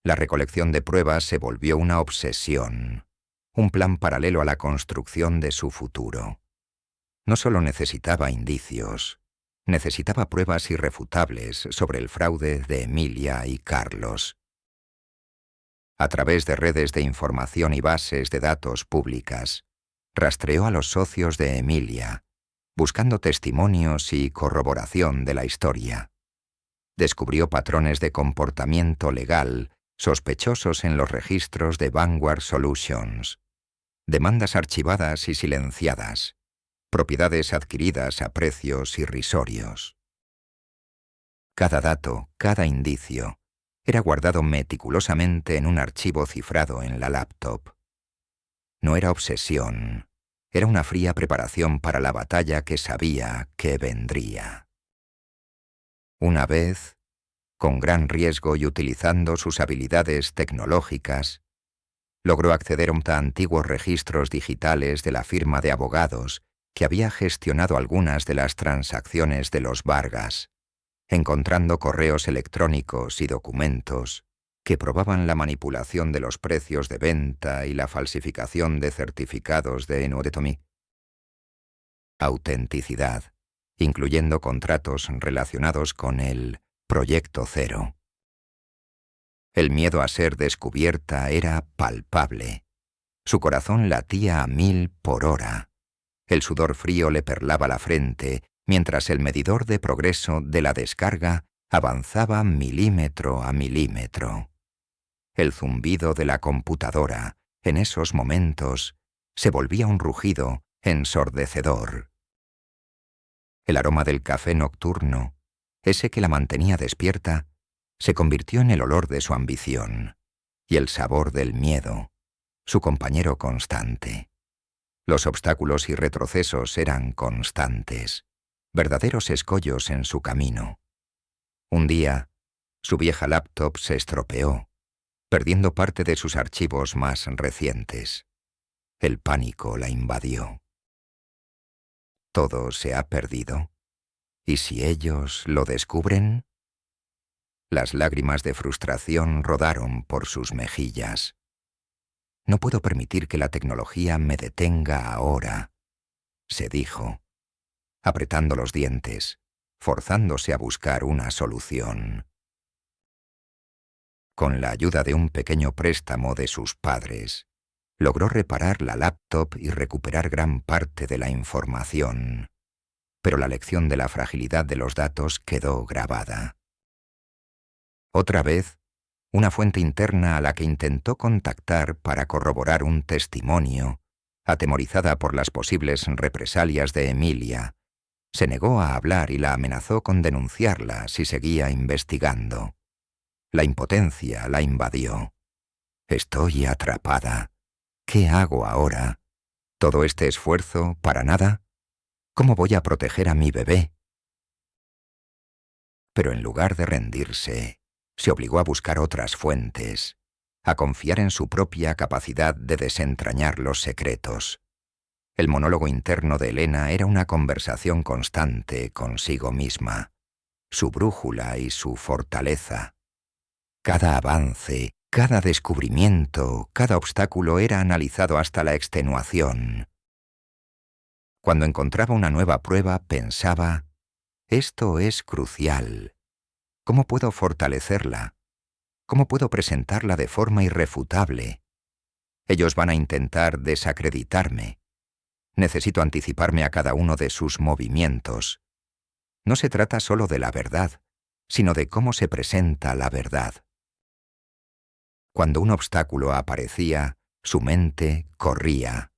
La recolección de pruebas se volvió una obsesión, un plan paralelo a la construcción de su futuro. No solo necesitaba indicios, necesitaba pruebas irrefutables sobre el fraude de Emilia y Carlos. A través de redes de información y bases de datos públicas, rastreó a los socios de Emilia, buscando testimonios y corroboración de la historia. Descubrió patrones de comportamiento legal sospechosos en los registros de Vanguard Solutions, demandas archivadas y silenciadas, propiedades adquiridas a precios irrisorios. Cada dato, cada indicio, era guardado meticulosamente en un archivo cifrado en la laptop. No era obsesión, era una fría preparación para la batalla que sabía que vendría. Una vez, con gran riesgo y utilizando sus habilidades tecnológicas, logró acceder a antiguos registros digitales de la firma de abogados que había gestionado algunas de las transacciones de los Vargas, encontrando correos electrónicos y documentos que probaban la manipulación de los precios de venta y la falsificación de certificados de enodetomí. Autenticidad, incluyendo contratos relacionados con el Proyecto Cero. El miedo a ser descubierta era palpable. Su corazón latía a 1000 por hora. El sudor frío le perlaba la frente, mientras el medidor de progreso de la descarga avanzaba milímetro a milímetro. El zumbido de la computadora, en esos momentos, se volvía un rugido ensordecedor. El aroma del café nocturno, ese que la mantenía despierta, se convirtió en el olor de su ambición, y el sabor del miedo, su compañero constante. Los obstáculos y retrocesos eran constantes, verdaderos escollos en su camino. Un día, su vieja laptop se estropeó, perdiendo parte de sus archivos más recientes. El pánico la invadió. ¿Todo se ha perdido? ¿Y si ellos lo descubren? Las lágrimas de frustración rodaron por sus mejillas. No puedo permitir que la tecnología me detenga ahora, se dijo, apretando los dientes, forzándose a buscar una solución. Con la ayuda de un pequeño préstamo de sus padres, logró reparar la laptop y recuperar gran parte de la información. Pero la lección de la fragilidad de los datos quedó grabada. Otra vez, una fuente interna a la que intentó contactar para corroborar un testimonio, atemorizada por las posibles represalias de Emilia, se negó a hablar y la amenazó con denunciarla si seguía investigando. La impotencia la invadió. Estoy atrapada. ¿Qué hago ahora? ¿Todo este esfuerzo para nada? ¿Cómo voy a proteger a mi bebé? Pero en lugar de rendirse, se obligó a buscar otras fuentes, a confiar en su propia capacidad de desentrañar los secretos. El monólogo interno de Elena era una conversación constante consigo misma, su brújula y su fortaleza. Cada avance, cada descubrimiento, cada obstáculo era analizado hasta la extenuación. Cuando encontraba una nueva prueba, pensaba, esto es crucial. ¿Cómo puedo fortalecerla? ¿Cómo puedo presentarla de forma irrefutable? Ellos van a intentar desacreditarme. Necesito anticiparme a cada uno de sus movimientos. No se trata solo de la verdad, sino de cómo se presenta la verdad. Cuando un obstáculo aparecía, su mente corría.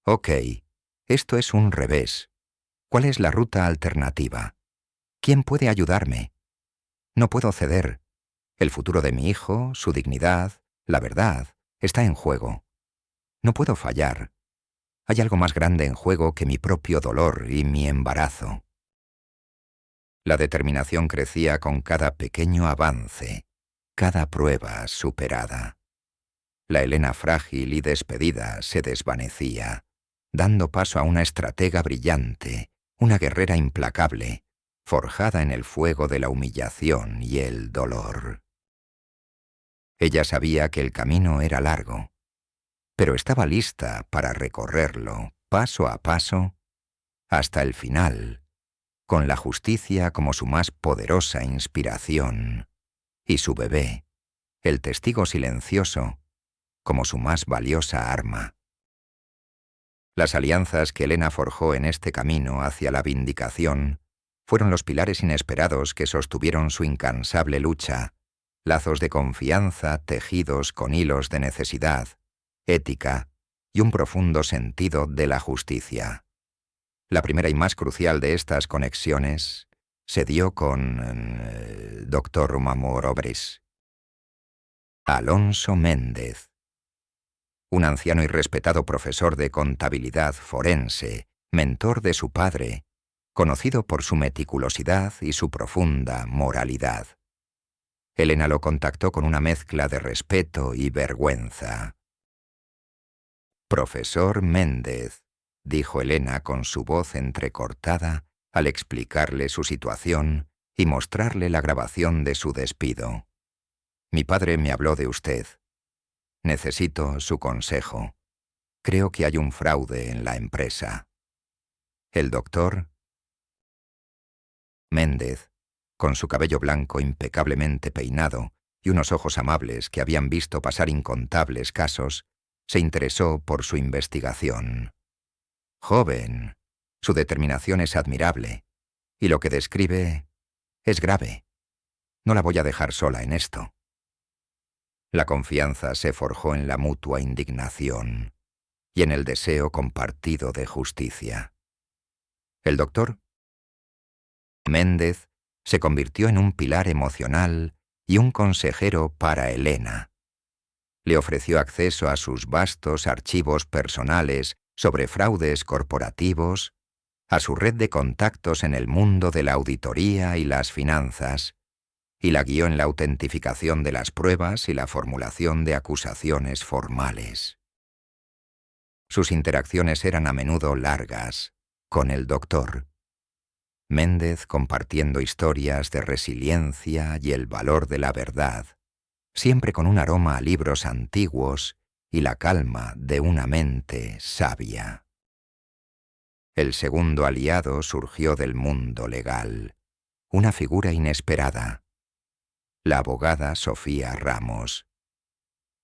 Ok, esto es un revés. ¿Cuál es la ruta alternativa? ¿Quién puede ayudarme? No puedo ceder. El futuro de mi hijo, su dignidad, la verdad, está en juego. No puedo fallar. Hay algo más grande en juego que mi propio dolor y mi embarazo. La determinación crecía con cada pequeño avance, cada prueba superada. La Elena frágil y despedida se desvanecía, dando paso a una estratega brillante, una guerrera implacable, forjada en el fuego de la humillación y el dolor. Ella sabía que el camino era largo, pero estaba lista para recorrerlo, paso a paso, hasta el final, con la justicia como su más poderosa inspiración, y su bebé, el testigo silencioso, como su más valiosa arma. Las alianzas que Elena forjó en este camino hacia la vindicación fueron los pilares inesperados que sostuvieron su incansable lucha, lazos de confianza tejidos con hilos de necesidad, ética y un profundo sentido de la justicia. La primera y más crucial de estas conexiones se dio con Dr. Mamorobris. Alonso Méndez, un anciano y respetado profesor de contabilidad forense, mentor de su padre, conocido por su meticulosidad y su profunda moralidad. Elena lo contactó con una mezcla de respeto y vergüenza. «Profesor Méndez», dijo Elena con su voz entrecortada al explicarle su situación y mostrarle la grabación de su despido. «Mi padre me habló de usted. Necesito su consejo. Creo que hay un fraude en la empresa». El doctor Méndez, con su cabello blanco impecablemente peinado y unos ojos amables que habían visto pasar incontables casos, se interesó por su investigación. Joven, su determinación es admirable, y lo que describe es grave. No la voy a dejar sola en esto. La confianza se forjó en la mutua indignación y en el deseo compartido de justicia. El doctor Méndez se convirtió en un pilar emocional y un consejero para Elena. Le ofreció acceso a sus vastos archivos personales sobre fraudes corporativos, a su red de contactos en el mundo de la auditoría y las finanzas, y la guió en la autentificación de las pruebas y la formulación de acusaciones formales. Sus interacciones eran a menudo largas, con el doctor Méndez compartiendo historias de resiliencia y el valor de la verdad, siempre con un aroma a libros antiguos y la calma de una mente sabia. El segundo aliado surgió del mundo legal, una figura inesperada, la abogada Sofía Ramos,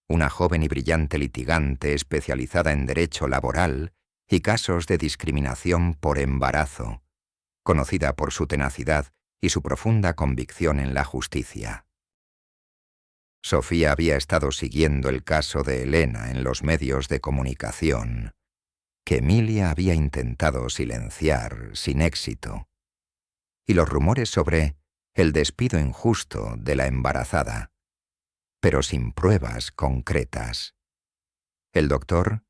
una joven y brillante litigante especializada en derecho laboral y casos de discriminación por embarazo, conocida por su tenacidad y su profunda convicción en la justicia. Sofía había estado siguiendo el caso de Elena en los medios de comunicación, que Emilia había intentado silenciar sin éxito, y los rumores sobre el despido injusto de la embarazada, pero sin pruebas concretas. El doctor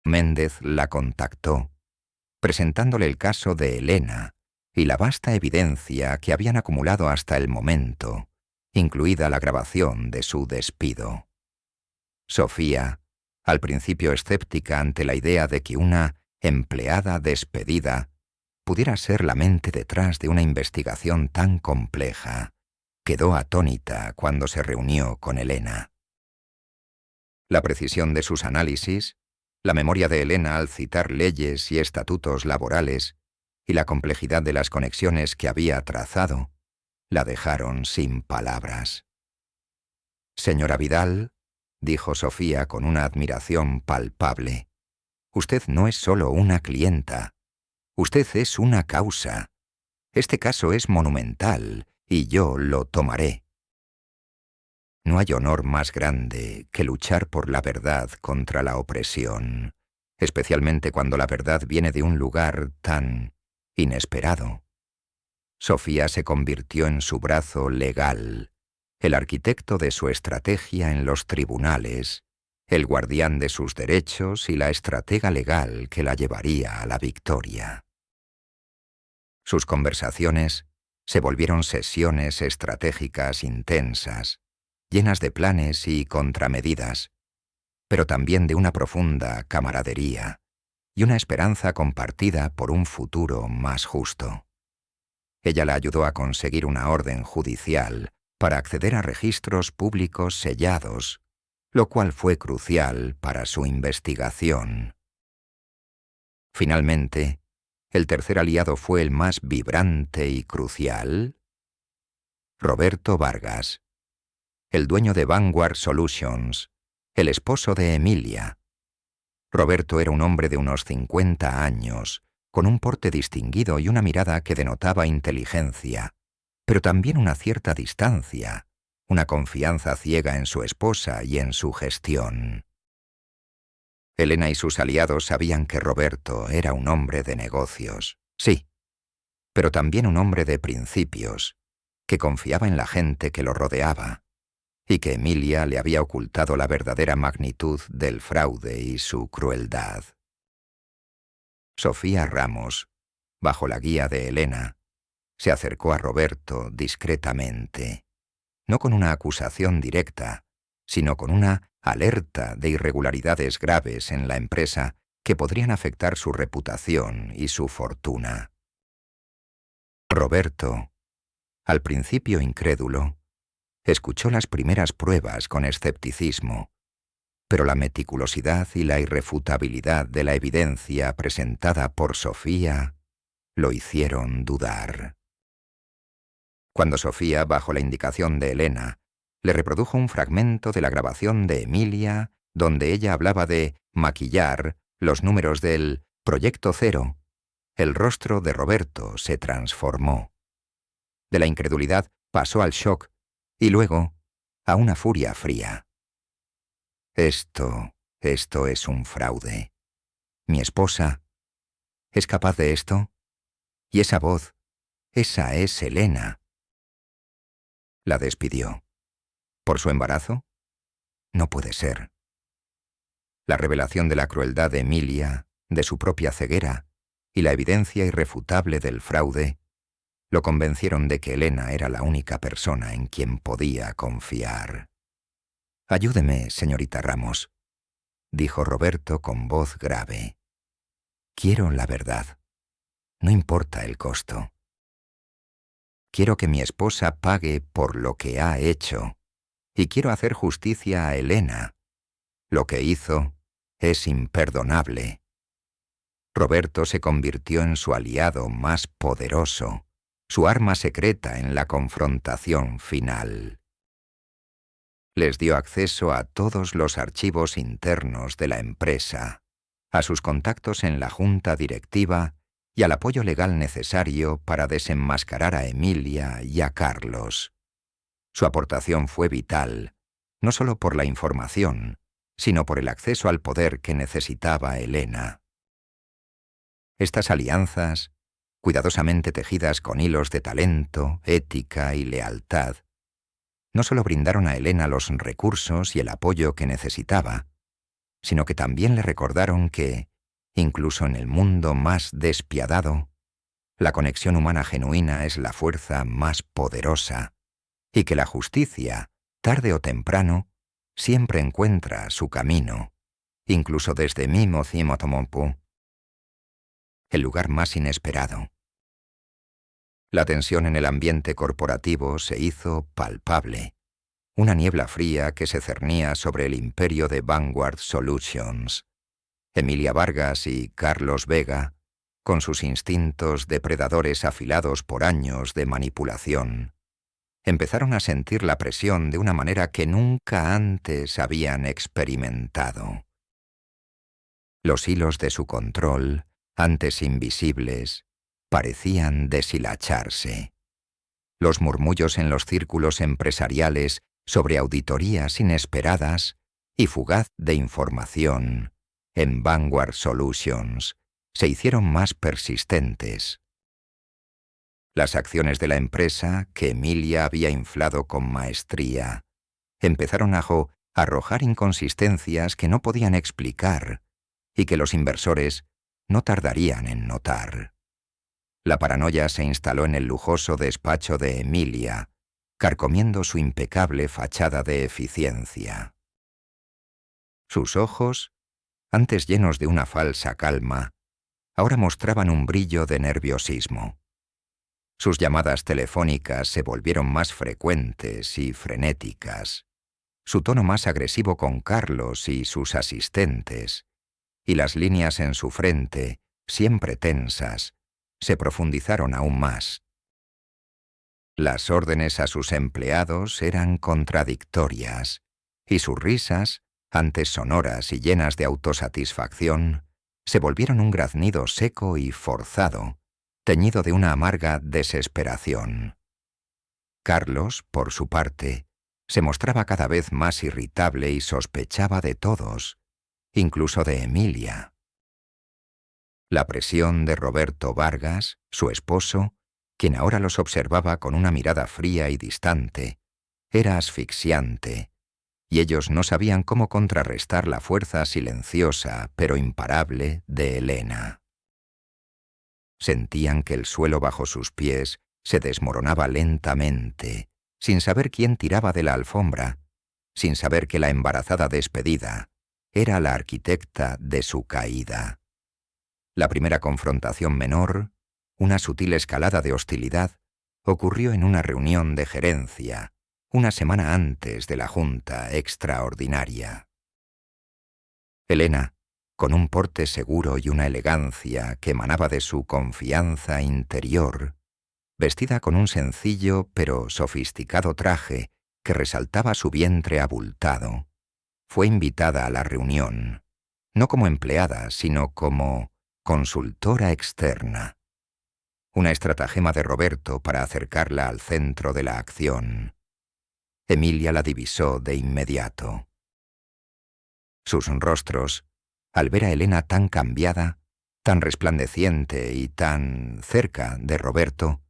Méndez la contactó, presentándole el caso de Elena y la vasta evidencia que habían acumulado hasta el momento, incluida la grabación de su despido. Sofía, al principio escéptica ante la idea de que una empleada despedida pudiera ser la mente detrás de una investigación tan compleja, quedó atónita cuando se reunió con Elena. La precisión de sus análisis, la memoria de Elena al citar leyes y estatutos laborales y la complejidad de las conexiones que había trazado, la dejaron sin palabras. «Señora Vidal», dijo Sofía con una admiración palpable, «usted no es solo una clienta, usted es una causa. Este caso es monumental y yo lo tomaré». No hay honor más grande que luchar por la verdad contra la opresión, especialmente cuando la verdad viene de un lugar tan inesperado. Sofía se convirtió en su brazo legal, el arquitecto de su estrategia en los tribunales, el guardián de sus derechos y la estratega legal que la llevaría a la victoria. Sus conversaciones se volvieron sesiones estratégicas intensas, llenas de planes y contramedidas, pero también de una profunda camaradería y una esperanza compartida por un futuro más justo. Ella la ayudó a conseguir una orden judicial para acceder a registros públicos sellados, lo cual fue crucial para su investigación. Finalmente, el tercer aliado fue el más vibrante y crucial: Roberto Vargas, el dueño de Vanguard Solutions, el esposo de Emilia. Roberto era un hombre de unos 50 años, con un porte distinguido y una mirada que denotaba inteligencia, pero también una cierta distancia, una confianza ciega en su esposa y en su gestión. Elena y sus aliados sabían que Roberto era un hombre de negocios, sí, pero también un hombre de principios, que confiaba en la gente que lo rodeaba, y que Emilia le había ocultado la verdadera magnitud del fraude y su crueldad. Sofía Ramos, bajo la guía de Elena, se acercó a Roberto discretamente, no con una acusación directa, sino con una alerta de irregularidades graves en la empresa que podrían afectar su reputación y su fortuna. Roberto, al principio incrédulo, escuchó las primeras pruebas con escepticismo, pero la meticulosidad y la irrefutabilidad de la evidencia presentada por Sofía lo hicieron dudar. Cuando Sofía, bajo la indicación de Elena, le reprodujo un fragmento de la grabación de Emilia, donde ella hablaba de maquillar los números del Proyecto Cero, el rostro de Roberto se transformó. De la incredulidad pasó al shock y luego a una furia fría. Esto es un fraude. Mi esposa es capaz de esto, y esa voz, esa es Elena. La despidió. ¿Por su embarazo? No puede ser. La revelación de la crueldad de Emilia, de su propia ceguera, y la evidencia irrefutable del fraude, lo convencieron de que Elena era la única persona en quien podía confiar. «Ayúdeme, señorita Ramos», dijo Roberto con voz grave. «Quiero la verdad. No importa el costo. Quiero que mi esposa pague por lo que ha hecho, y quiero hacer justicia a Elena. Lo que hizo es imperdonable». Roberto se convirtió en su aliado más poderoso, su arma secreta en la confrontación final. Les dio acceso a todos los archivos internos de la empresa, a sus contactos en la junta directiva y al apoyo legal necesario para desenmascarar a Emilia y a Carlos. Su aportación fue vital, no solo por la información, sino por el acceso al poder que necesitaba Elena. Estas alianzas, cuidadosamente tejidas con hilos de talento, ética y lealtad, no solo brindaron a Elena los recursos y el apoyo que necesitaba, sino que también le recordaron que, incluso en el mundo más despiadado, la conexión humana genuina es la fuerza más poderosa, y que la justicia, tarde o temprano, siempre encuentra su camino, incluso desde Mimo Cimotomompu, el lugar más inesperado. La tensión en el ambiente corporativo se hizo palpable, una niebla fría que se cernía sobre el imperio de Vanguard Solutions. Emilia Vargas y Carlos Vega, con sus instintos depredadores afilados por años de manipulación, empezaron a sentir la presión de una manera que nunca antes habían experimentado. Los hilos de su control, antes invisibles, parecían deshilacharse. Los murmullos en los círculos empresariales sobre auditorías inesperadas y fugaz de información en Vanguard Solutions se hicieron más persistentes. Las acciones de la empresa, que Emilia había inflado con maestría, empezaron a arrojar inconsistencias que no podían explicar y que los inversores no tardarían en notar. La paranoia se instaló en el lujoso despacho de Emilia, carcomiendo su impecable fachada de eficiencia. Sus ojos, antes llenos de una falsa calma, ahora mostraban un brillo de nerviosismo. Sus llamadas telefónicas se volvieron más frecuentes y frenéticas, su tono más agresivo con Carlos y sus asistentes, y las líneas en su frente, siempre tensas, se profundizaron aún más. Las órdenes a sus empleados eran contradictorias, y sus risas, antes sonoras y llenas de autosatisfacción, se volvieron un graznido seco y forzado, teñido de una amarga desesperación. Carlos, por su parte, se mostraba cada vez más irritable y sospechaba de todos, incluso de Emilia. La presión de Roberto Vargas, su esposo, quien ahora los observaba con una mirada fría y distante, era asfixiante, y ellos no sabían cómo contrarrestar la fuerza silenciosa pero imparable de Elena. Sentían que el suelo bajo sus pies se desmoronaba lentamente, sin saber quién tiraba de la alfombra, sin saber que la embarazada despedida era la arquitecta de su caída. La primera confrontación menor, una sutil escalada de hostilidad, ocurrió en una reunión de gerencia, una semana antes de la junta extraordinaria. Elena, con un porte seguro y una elegancia que emanaba de su confianza interior, vestida con un sencillo pero sofisticado traje que resaltaba su vientre abultado, fue invitada a la reunión, no como empleada, sino como consultora externa. Una estratagema de Roberto para acercarla al centro de la acción. Emilia la divisó de inmediato. Sus rostros, al ver a Elena tan cambiada, tan resplandeciente y tan cerca de Roberto,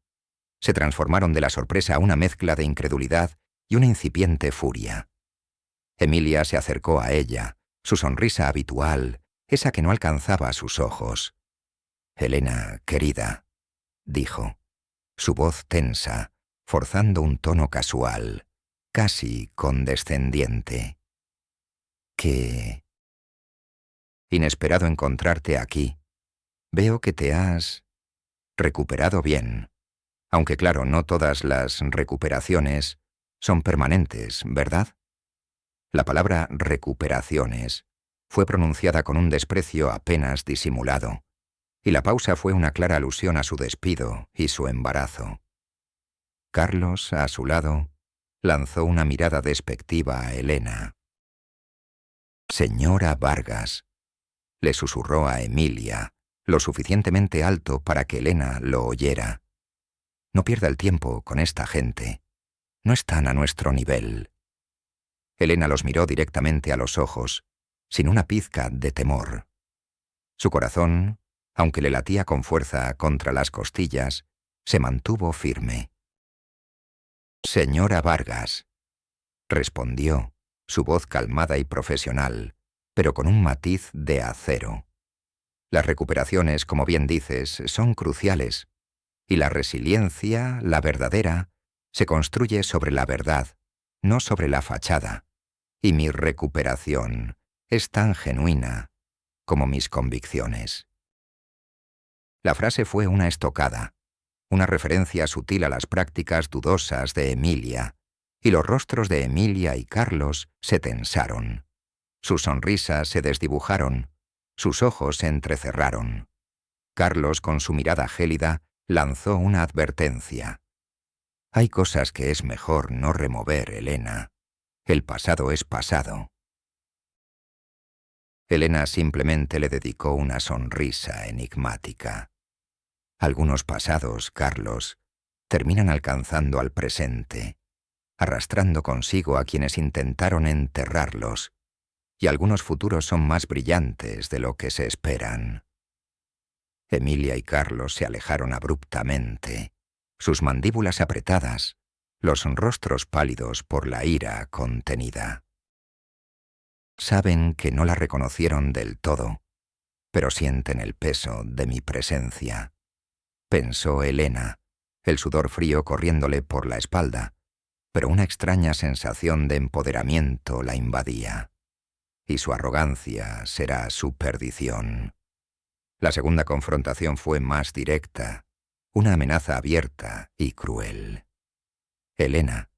se transformaron de la sorpresa a una mezcla de incredulidad y una incipiente furia. Emilia se acercó a ella, su sonrisa habitual, esa que no alcanzaba a sus ojos. «Elena, querida», dijo, su voz tensa, forzando un tono casual, casi condescendiente. «Qué inesperado encontrarte aquí. Veo que te has recuperado bien, aunque claro, no todas las recuperaciones son permanentes, ¿verdad?» La palabra recuperaciones fue pronunciada con un desprecio apenas disimulado, y la pausa fue una clara alusión a su despido y su embarazo. Carlos, a su lado, lanzó una mirada despectiva a Elena. «Señora Vargas», le susurró a Emilia, lo suficientemente alto para que Elena lo oyera. «No pierda el tiempo con esta gente. No están a nuestro nivel». Elena los miró directamente a los ojos, sin una pizca de temor. Su corazón, aunque le latía con fuerza contra las costillas, se mantuvo firme. «Señora Vargas», respondió, su voz calmada y profesional, pero con un matiz de acero. «Las recuperaciones, como bien dices, son cruciales, y la resiliencia, la verdadera, se construye sobre la verdad, no sobre la fachada. Y mi recuperación es tan genuina como mis convicciones». La frase fue una estocada, una referencia sutil a las prácticas dudosas de Emilia, y los rostros de Emilia y Carlos se tensaron. Sus sonrisas se desdibujaron, sus ojos se entrecerraron. Carlos, con su mirada gélida, lanzó una advertencia. «Hay cosas que es mejor no remover, Elena. El pasado es pasado». Elena simplemente le dedicó una sonrisa enigmática. «Algunos pasados, Carlos, terminan alcanzando al presente. arrastrando consigo a quienes intentaron enterrarlos, y algunos futuros son más brillantes de lo que se esperan. Emilia y Carlos se alejaron abruptamente, sus mandíbulas apretadas, los rostros pálidos por la ira contenida. Saben que no la reconocieron del todo, pero sienten el peso de mi presencia, pensó Elena, el sudor frío corriéndole por la espalda, pero una extraña sensación de empoderamiento la invadía, y su arrogancia será su perdición. La segunda confrontación fue más directa, una amenaza abierta y cruel. Elena,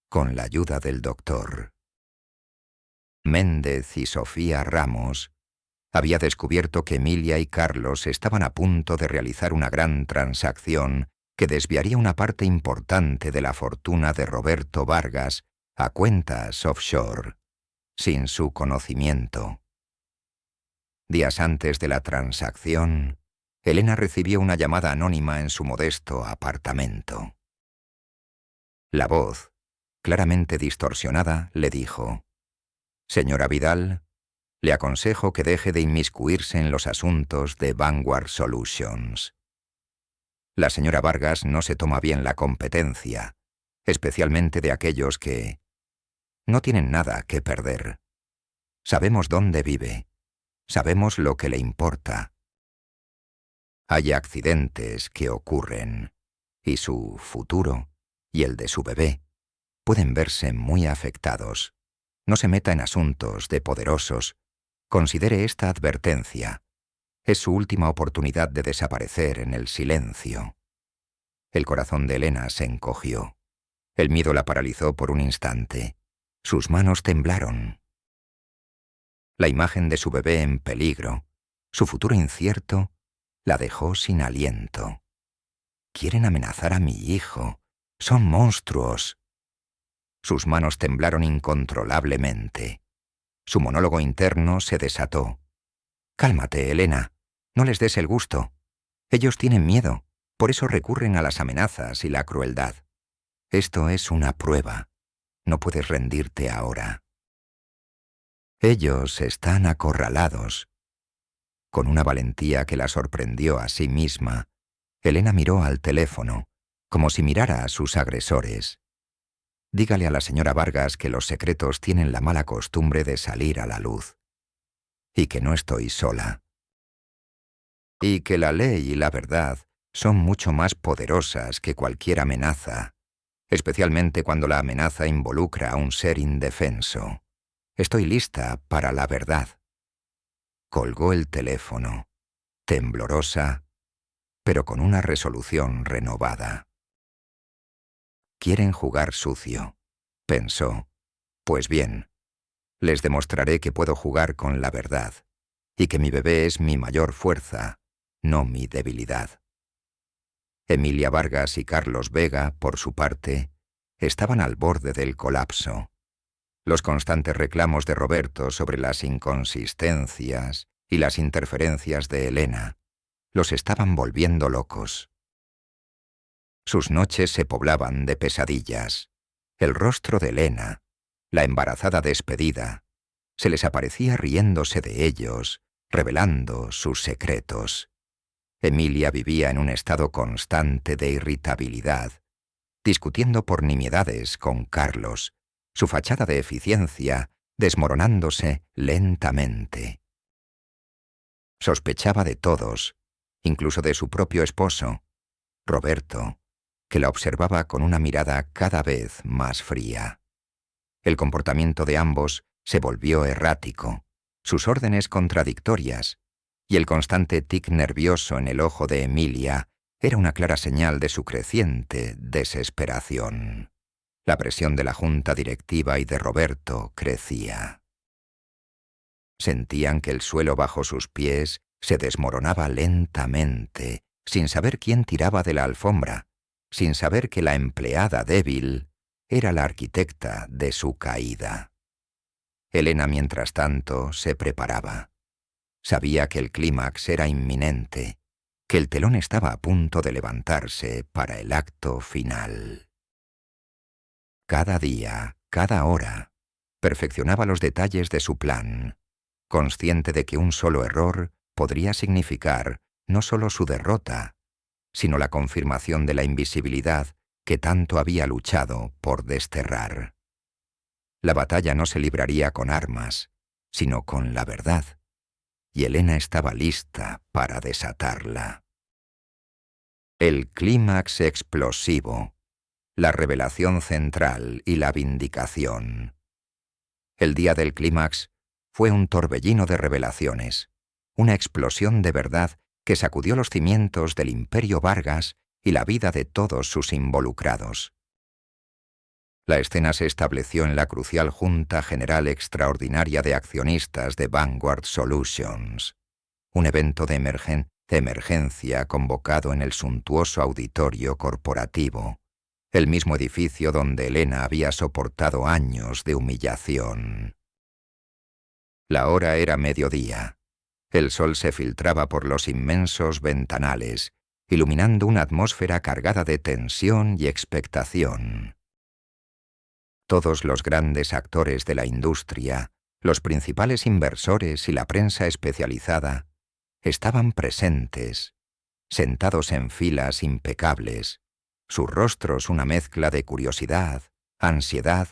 con la ayuda del doctor Méndez y Sofía Ramos, había descubierto que Emilia y Carlos estaban a punto de realizar una gran transacción que desviaría una parte importante de la fortuna de Roberto Vargas a cuentas offshore, sin su conocimiento. Días antes de la transacción, Elena recibió una llamada anónima en su modesto apartamento. La voz, claramente distorsionada, le dijo: «Señora Vidal, le aconsejo que deje de inmiscuirse en los asuntos de Vanguard Solutions. La señora Vargas no se toma bien la competencia, especialmente de aquellos que no tienen nada que perder. Sabemos dónde vive, sabemos lo que le importa. Hay accidentes que ocurren, y su futuro, y el de su bebé, pueden verse muy afectados. No se meta en asuntos de poderosos. Considere esta advertencia. Es su última oportunidad de desaparecer en el silencio». El corazón de Elena se encogió. El miedo la paralizó por un instante. Sus manos temblaron. La imagen de su bebé en peligro, su futuro incierto, la dejó sin aliento. «Quieren amenazar a mi hijo. Son monstruos». Sus manos temblaron incontrolablemente. Su monólogo interno se desató. «Cálmate, Elena. No les des el gusto. Ellos tienen miedo, por eso recurren a las amenazas y la crueldad. Esto es una prueba. No puedes rendirte ahora. Ellos están acorralados». Con una valentía que la sorprendió a sí misma, Elena miró al teléfono, como si mirara a sus agresores. «Dígale a la señora Vargas que los secretos tienen la mala costumbre de salir a la luz. Y que no estoy sola. Y que la ley y la verdad son mucho más poderosas que cualquier amenaza, especialmente cuando la amenaza involucra a un ser indefenso. Estoy lista para la verdad». Colgó el teléfono, temblorosa, pero con una resolución renovada. «Quieren jugar sucio», pensó. «Pues bien, les demostraré que puedo jugar con la verdad, y que mi bebé es mi mayor fuerza, no mi debilidad». Emilia Vargas y Carlos Vega, por su parte, estaban al borde del colapso. Los constantes reclamos de Roberto sobre las inconsistencias y las interferencias de Elena los estaban volviendo locos. Sus noches se poblaban de pesadillas. El rostro de Elena, la embarazada despedida, se les aparecía riéndose de ellos, revelando sus secretos. Emilia vivía en un estado constante de irritabilidad, discutiendo por nimiedades con Carlos, su fachada de eficiencia desmoronándose lentamente. Sospechaba de todos, incluso de su propio esposo, Roberto, que la observaba con una mirada cada vez más fría. El comportamiento de ambos se volvió errático, sus órdenes contradictorias, y el constante tic nervioso en el ojo de Emilia era una clara señal de su creciente desesperación. La presión de la junta directiva y de Roberto crecía. Sentían que el suelo bajo sus pies se desmoronaba lentamente, sin saber quién tiraba de la alfombra, sin saber que la empleada débil era la arquitecta de su caída. Elena, mientras tanto, se preparaba. Sabía que el clímax era inminente, que el telón estaba a punto de levantarse para el acto final. Cada día, cada hora, perfeccionaba los detalles de su plan, consciente de que un solo error podría significar no solo su derrota, sino la confirmación de la invisibilidad que tanto había luchado por desterrar. La batalla no se libraría con armas, sino con la verdad, y Elena estaba lista para desatarla. El clímax explosivo, la revelación central y la vindicación. El día del clímax fue un torbellino de revelaciones, una explosión de verdad que sacudió los cimientos del Imperio Vargas y la vida de todos sus involucrados. La escena se estableció en la crucial Junta General Extraordinaria de Accionistas de Vanguard Solutions, un evento de emergencia convocado en el suntuoso auditorio corporativo, el mismo edificio donde Elena había soportado años de humillación. La hora era mediodía. El sol se filtraba por los inmensos ventanales, iluminando una atmósfera cargada de tensión y expectación. Todos los grandes actores de la industria, los principales inversores y la prensa especializada estaban presentes, sentados en filas impecables, sus rostros una mezcla de curiosidad, ansiedad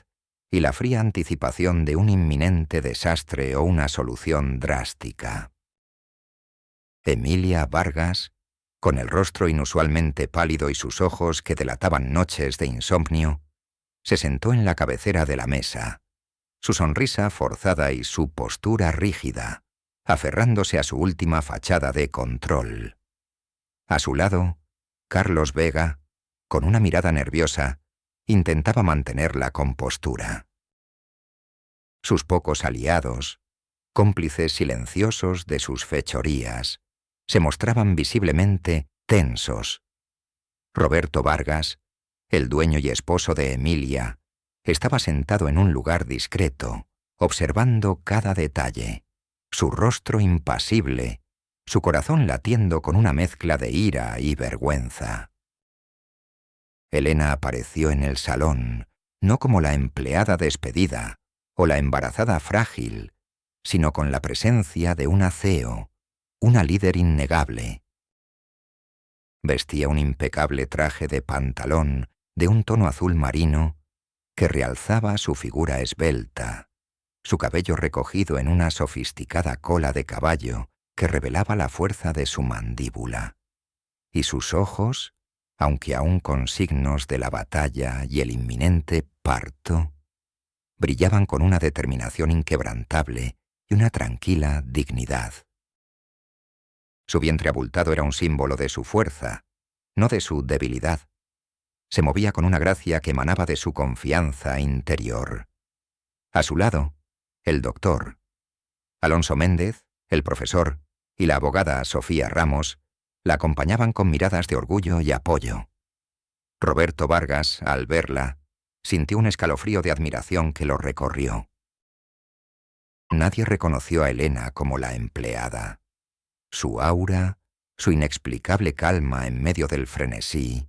y la fría anticipación de un inminente desastre o una solución drástica. Emilia Vargas, con el rostro inusualmente pálido y sus ojos que delataban noches de insomnio, se sentó en la cabecera de la mesa, su sonrisa forzada y su postura rígida, aferrándose a su última fachada de control. A su lado, Carlos Vega, con una mirada nerviosa, intentaba mantener la compostura. Sus pocos aliados, cómplices silenciosos de sus fechorías, se mostraban visiblemente tensos. Roberto Vargas, el dueño y esposo de Emilia, estaba sentado en un lugar discreto, observando cada detalle, su rostro impasible, su corazón latiendo con una mezcla de ira y vergüenza. Elena apareció en el salón, no como la empleada despedida o la embarazada frágil, sino con la presencia de una CEO, una líder innegable. Vestía un impecable traje de pantalón de un tono azul marino que realzaba su figura esbelta, su cabello recogido en una sofisticada cola de caballo que revelaba la fuerza de su mandíbula, y sus ojos, aunque aún con signos de la batalla y el inminente parto, brillaban con una determinación inquebrantable y una tranquila dignidad. Su vientre abultado era un símbolo de su fuerza, no de su debilidad. Se movía con una gracia que emanaba de su confianza interior. A su lado, el doctor. Alonso Méndez, el profesor, y la abogada Sofía Ramos la acompañaban con miradas de orgullo y apoyo. Roberto Vargas, al verla, sintió un escalofrío de admiración que lo recorrió. Nadie reconoció a Elena como la empleada. Su aura, su inexplicable calma en medio del frenesí,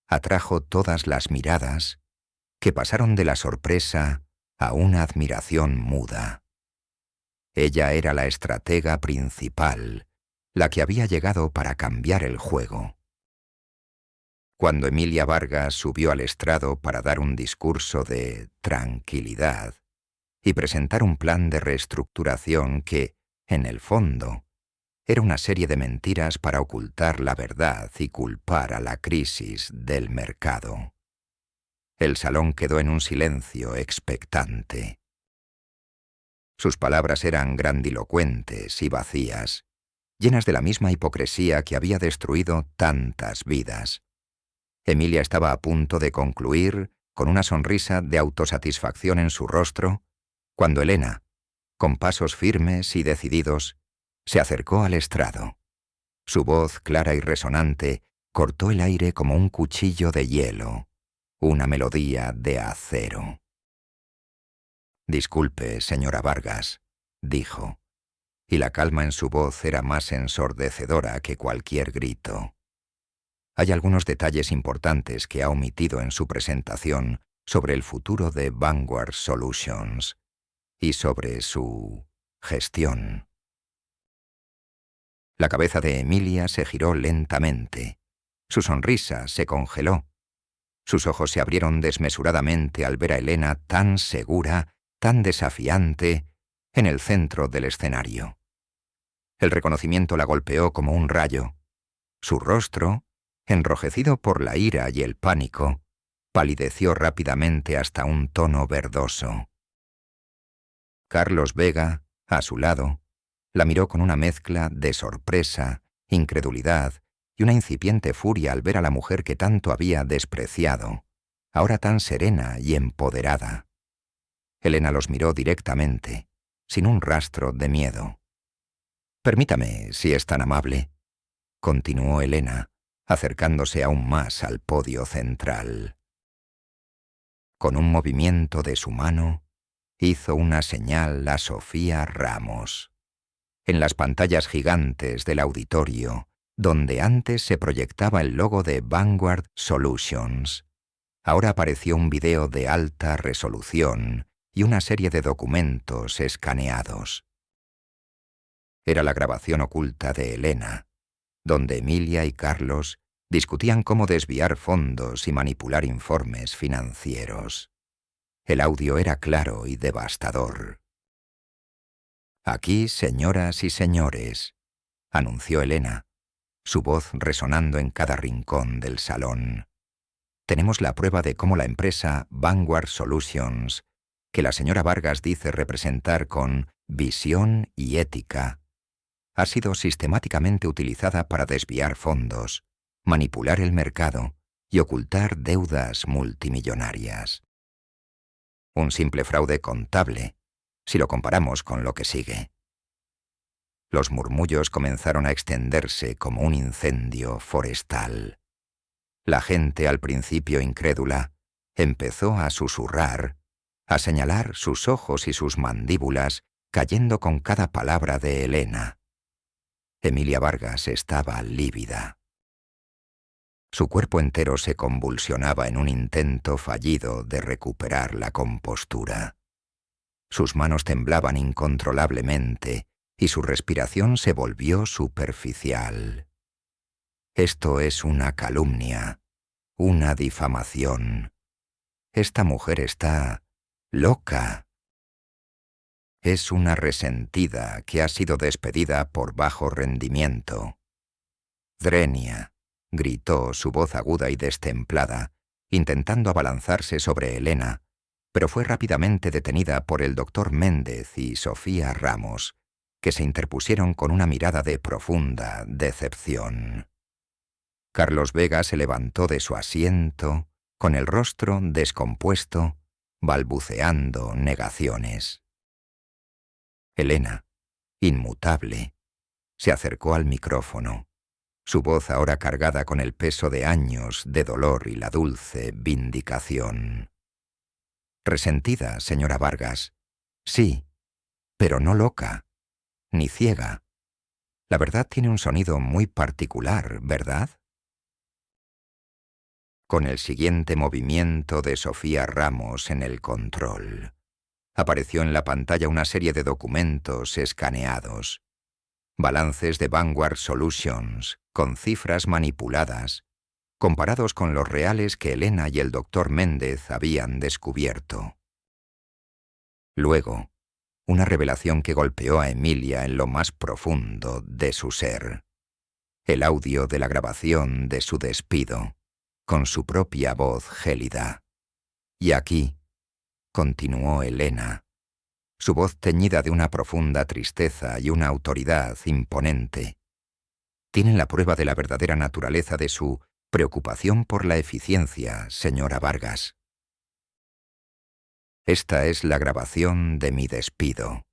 atrajo todas las miradas que pasaron de la sorpresa a una admiración muda. Ella era la estratega principal, la que había llegado para cambiar el juego. Cuando Emilia Vargas subió al estrado para dar un discurso de tranquilidad y presentar un plan de reestructuración que, en el fondo, era una serie de mentiras para ocultar la verdad y culpar a la crisis del mercado, el salón quedó en un silencio expectante. Sus palabras eran grandilocuentes y vacías, llenas de la misma hipocresía que había destruido tantas vidas. Emilia estaba a punto de concluir, con una sonrisa de autosatisfacción en su rostro, cuando Elena, con pasos firmes y decididos, se acercó al estrado. Su voz, clara y resonante, cortó el aire como un cuchillo de hielo, una melodía de acero. «Disculpe, señora Vargas», dijo, y la calma en su voz era más ensordecedora que cualquier grito. «Hay algunos detalles importantes que ha omitido en su presentación sobre el futuro de Vanguard Solutions y sobre su gestión. La cabeza de Emilia se giró lentamente. Su sonrisa se congeló. Sus ojos se abrieron desmesuradamente al ver a Elena tan segura, tan desafiante, en el centro del escenario. El reconocimiento la golpeó como un rayo. Su rostro, enrojecido por la ira y el pánico, palideció rápidamente hasta un tono verdoso. Carlos Vega, a su lado, la miró con una mezcla de sorpresa, incredulidad y una incipiente furia al ver a la mujer que tanto había despreciado, ahora tan serena y empoderada. Elena los miró directamente, sin un rastro de miedo. «Permítame, si es tan amable», continuó Elena, acercándose aún más al podio central. Con un movimiento de su mano, hizo una señal a Sofía Ramos. En las pantallas gigantes del auditorio, donde antes se proyectaba el logo de Vanguard Solutions, ahora apareció un video de alta resolución y una serie de documentos escaneados. Era la grabación oculta de Elena, donde Emilia y Carlos discutían cómo desviar fondos y manipular informes financieros. El audio era claro y devastador. «Aquí, señoras y señores», anunció Elena, su voz resonando en cada rincón del salón. «Tenemos la prueba de cómo la empresa Vanguard Solutions, que la señora Vargas dice representar con visión y ética, ha sido sistemáticamente utilizada para desviar fondos, manipular el mercado y ocultar deudas multimillonarias. Un simple fraude contable, si lo comparamos con lo que sigue». Los murmullos comenzaron a extenderse como un incendio forestal. La gente, al principio incrédula, empezó a susurrar, a señalar sus ojos y sus mandíbulas, cayendo con cada palabra de Elena. Emilia Vargas estaba lívida. Su cuerpo entero se convulsionaba en un intento fallido de recuperar la compostura. Sus manos temblaban incontrolablemente y su respiración se volvió superficial. Esto es una calumnia, una difamación. Esta mujer está loca. Es una resentida que ha sido despedida por bajo rendimiento. Drenia, gritó su voz aguda y destemplada, intentando abalanzarse sobre Elena, pero fue rápidamente detenida por el doctor Méndez y Sofía Ramos, que se interpusieron con una mirada de profunda decepción. Carlos Vega se levantó de su asiento, con el rostro descompuesto, balbuceando negaciones. Elena, inmutable, se acercó al micrófono, su voz ahora cargada con el peso de años de dolor y la dulce vindicación. «Resentida, señora Vargas. Sí, pero no loca, ni ciega. La verdad tiene un sonido muy particular, ¿verdad?». Con el siguiente movimiento de Sofía Ramos en el control, apareció en la pantalla una serie de documentos escaneados, balances de Vanguard Solutions con cifras manipuladas, comparados con los reales que Elena y el doctor Méndez habían descubierto. Luego, una revelación que golpeó a Emilia en lo más profundo de su ser. El audio de la grabación de su despido, con su propia voz gélida. «Y aquí», continuó Elena, su voz teñida de una profunda tristeza y una autoridad imponente, «tienen la prueba de la verdadera naturaleza de su preocupación por la eficiencia, señora Vargas. Esta es la grabación de mi despido,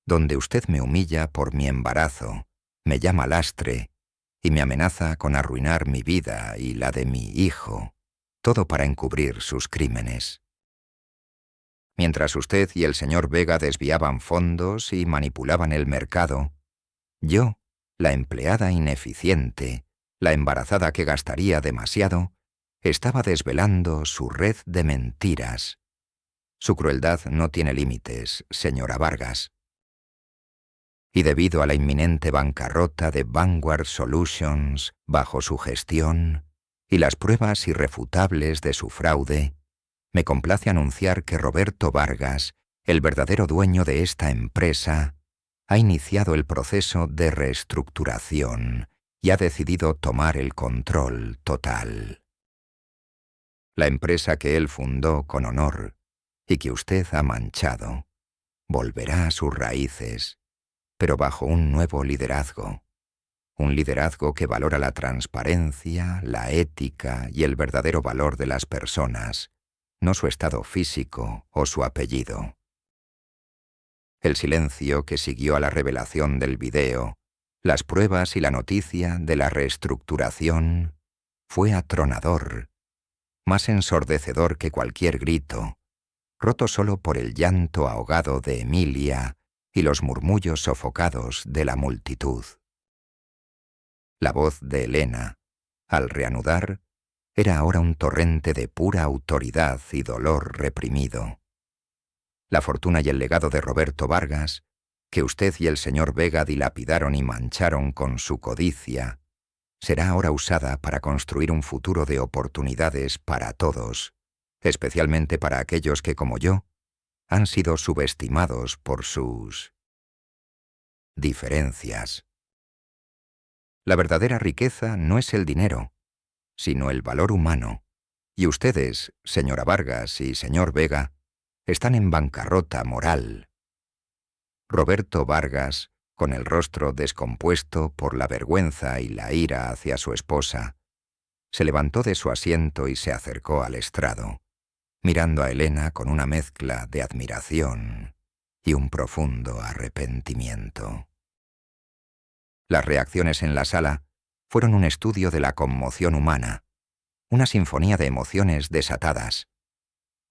donde usted me humilla por mi embarazo, me llama lastre y me amenaza con arruinar mi vida y la de mi hijo, todo para encubrir sus crímenes. Mientras usted y el señor Vega desviaban fondos y manipulaban el mercado, yo, la empleada ineficiente, la embarazada que gastaría demasiado, estaba desvelando su red de mentiras. Su crueldad no tiene límites, señora Vargas. Y debido a la inminente bancarrota de Vanguard Solutions bajo su gestión y las pruebas irrefutables de su fraude, me complace anunciar que Roberto Vargas, el verdadero dueño de esta empresa, ha iniciado el proceso de reestructuración y ha decidido tomar el control total. La empresa que él fundó con honor y que usted ha manchado volverá a sus raíces, pero bajo un nuevo liderazgo. Un liderazgo que valora la transparencia, la ética y el verdadero valor de las personas, no su estado físico o su apellido. El silencio que siguió a la revelación del video, las pruebas y la noticia de la reestructuración fue atronador, más ensordecedor que cualquier grito, roto solo por el llanto ahogado de Emilia y los murmullos sofocados de la multitud. La voz de Elena, al reanudar, era ahora un torrente de pura autoridad y dolor reprimido. La fortuna y el legado de Roberto Vargas, que usted y el señor Vega dilapidaron y mancharon con su codicia, será ahora usada para construir un futuro de oportunidades para todos, especialmente para aquellos que, como yo, han sido subestimados por sus diferencias. La verdadera riqueza no es el dinero, sino el valor humano, y ustedes, señora Vargas y señor Vega, están en bancarrota moral. Roberto Vargas, con el rostro descompuesto por la vergüenza y la ira hacia su esposa, se levantó de su asiento y se acercó al estrado, mirando a Elena con una mezcla de admiración y un profundo arrepentimiento. Las reacciones en la sala fueron un estudio de la conmoción humana, una sinfonía de emociones desatadas.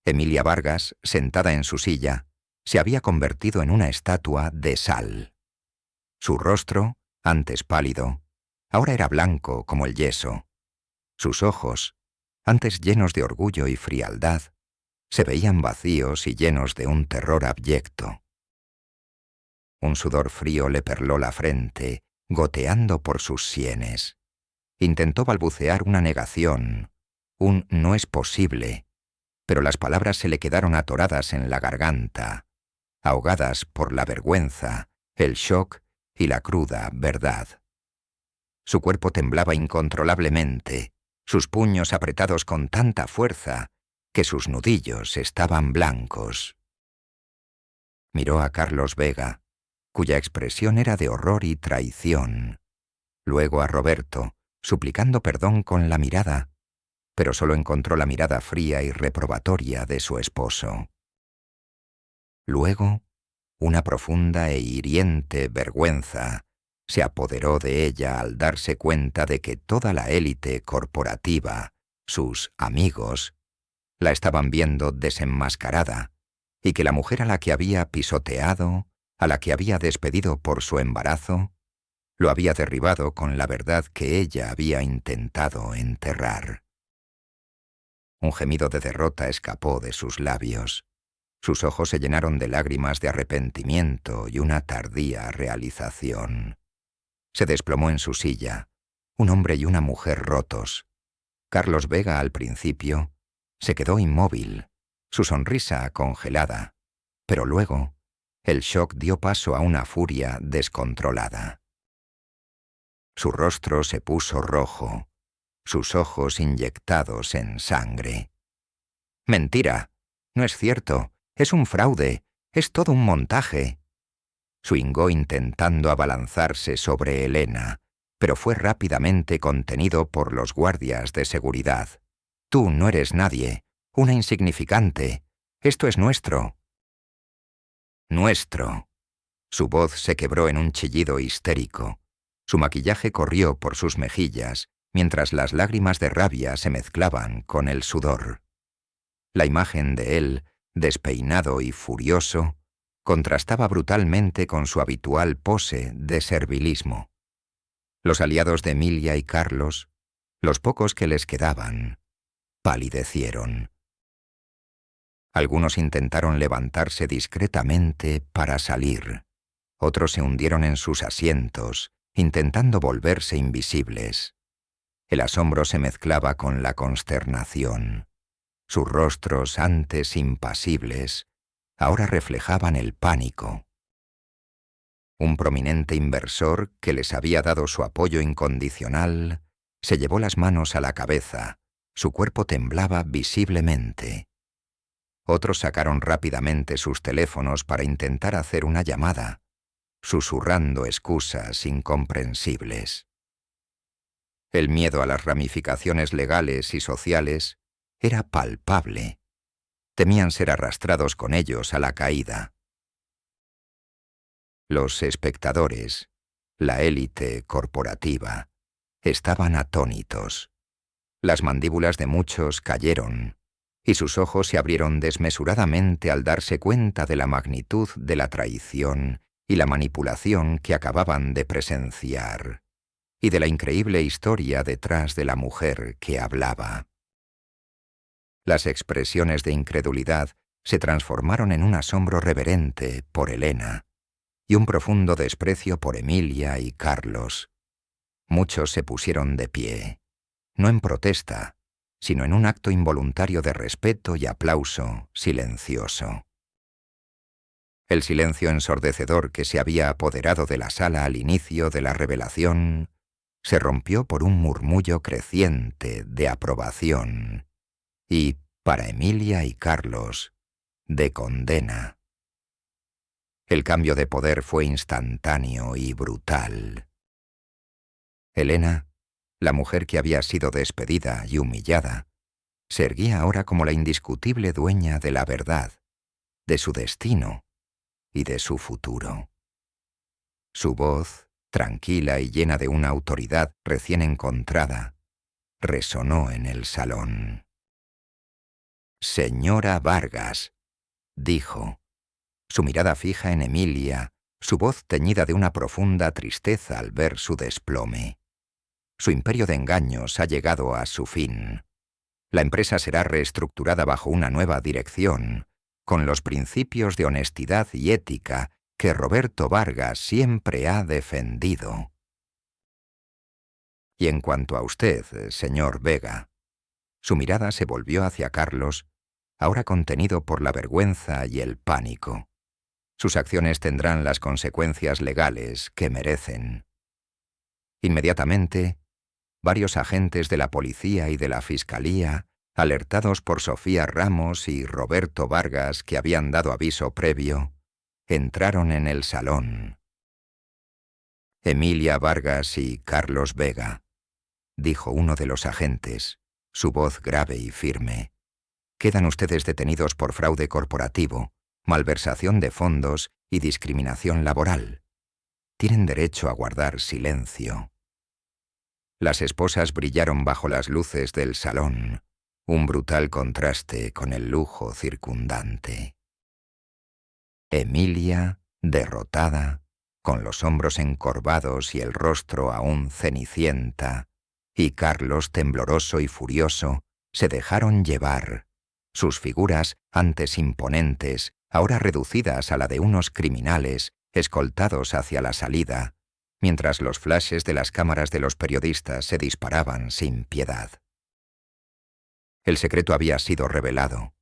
Emilia Vargas, sentada en su silla, se había convertido en una estatua de sal. Su rostro, antes pálido, ahora era blanco como el yeso. Sus ojos, antes llenos de orgullo y frialdad, se veían vacíos y llenos de un terror abyecto. Un sudor frío le perló la frente, goteando por sus sienes. Intentó balbucear una negación, un «no es posible», pero las palabras se le quedaron atoradas en la garganta, ahogadas por la vergüenza, el shock y la cruda verdad. Su cuerpo temblaba incontrolablemente, sus puños apretados con tanta fuerza que sus nudillos estaban blancos. Miró a Carlos Vega, cuya expresión era de horror y traición, luego a Roberto, suplicando perdón con la mirada, pero solo encontró la mirada fría y reprobatoria de su esposo. Luego, una profunda e hiriente vergüenza se apoderó de ella al darse cuenta de que toda la élite corporativa, sus amigos, la estaban viendo desenmascarada, y que la mujer a la que había pisoteado, a la que había despedido por su embarazo, lo había derribado con la verdad que ella había intentado enterrar. Un gemido de derrota escapó de sus labios. Sus ojos se llenaron de lágrimas de arrepentimiento y una tardía realización. Se desplomó en su silla, un hombre y una mujer rotos. Carlos Vega, al principio, se quedó inmóvil, su sonrisa congelada, pero luego el shock dio paso a una furia descontrolada. Su rostro se puso rojo, sus ojos inyectados en sangre. «Mentira, no es cierto, es un fraude, es todo un montaje». Swingó intentando abalanzarse sobre Elena, pero fue rápidamente contenido por los guardias de seguridad. «Tú no eres nadie, una insignificante. Esto es nuestro». «Nuestro». Su voz se quebró en un chillido histérico. Su maquillaje corrió por sus mejillas, mientras las lágrimas de rabia se mezclaban con el sudor. La imagen de él, despeinado y furioso, contrastaba brutalmente con su habitual pose de servilismo. Los aliados de Emilia y Carlos, los pocos que les quedaban, palidecieron. Algunos intentaron levantarse discretamente para salir. Otros se hundieron en sus asientos, intentando volverse invisibles. El asombro se mezclaba con la consternación. Sus rostros, antes impasibles, ahora reflejaban el pánico. Un prominente inversor, que les había dado su apoyo incondicional, se llevó las manos a la cabeza. Su cuerpo temblaba visiblemente. Otros sacaron rápidamente sus teléfonos para intentar hacer una llamada, susurrando excusas incomprensibles. El miedo a las ramificaciones legales y sociales era palpable. Temían ser arrastrados con ellos a la caída. Los espectadores, la élite corporativa, estaban atónitos. Las mandíbulas de muchos cayeron, y sus ojos se abrieron desmesuradamente al darse cuenta de la magnitud de la traición y la manipulación que acababan de presenciar, y de la increíble historia detrás de la mujer que hablaba. Las expresiones de incredulidad se transformaron en un asombro reverente por Elena y un profundo desprecio por Emilia y Carlos. Muchos se pusieron de pie, no en protesta, sino en un acto involuntario de respeto y aplauso silencioso. El silencio ensordecedor que se había apoderado de la sala al inicio de la revelación se rompió por un murmullo creciente de aprobación y, para Emilia y Carlos, de condena. El cambio de poder fue instantáneo y brutal. Elena, la mujer que había sido despedida y humillada, se erguía ahora como la indiscutible dueña de la verdad, de su destino y de su futuro. Su voz, tranquila y llena de una autoridad recién encontrada, resonó en el salón. «Señora Vargas», dijo, su mirada fija en Emilia, su voz teñida de una profunda tristeza al ver su desplome. Su imperio de engaños ha llegado a su fin. La empresa será reestructurada bajo una nueva dirección, con los principios de honestidad y ética que Roberto Vargas siempre ha defendido. Y en cuanto a usted, señor Vega, su mirada se volvió hacia Carlos, ahora contenido por la vergüenza y el pánico. Sus acciones tendrán las consecuencias legales que merecen. Inmediatamente, varios agentes de la policía y de la fiscalía, alertados por Sofía Ramos y Roberto Vargas, que habían dado aviso previo, entraron en el salón. «Emilia Vargas y Carlos Vega», dijo uno de los agentes, su voz grave y firme. «Quedan ustedes detenidos por fraude corporativo, malversación de fondos y discriminación laboral. Tienen derecho a guardar silencio». Las esposas brillaron bajo las luces del salón, un brutal contraste con el lujo circundante. Emilia, derrotada, con los hombros encorvados y el rostro aún cenicienta, y Carlos, tembloroso y furioso, se dejaron llevar. Sus figuras, antes imponentes, ahora reducidas a la de unos criminales, escoltados hacia la salida, mientras los flashes de las cámaras de los periodistas se disparaban sin piedad. El secreto había sido revelado.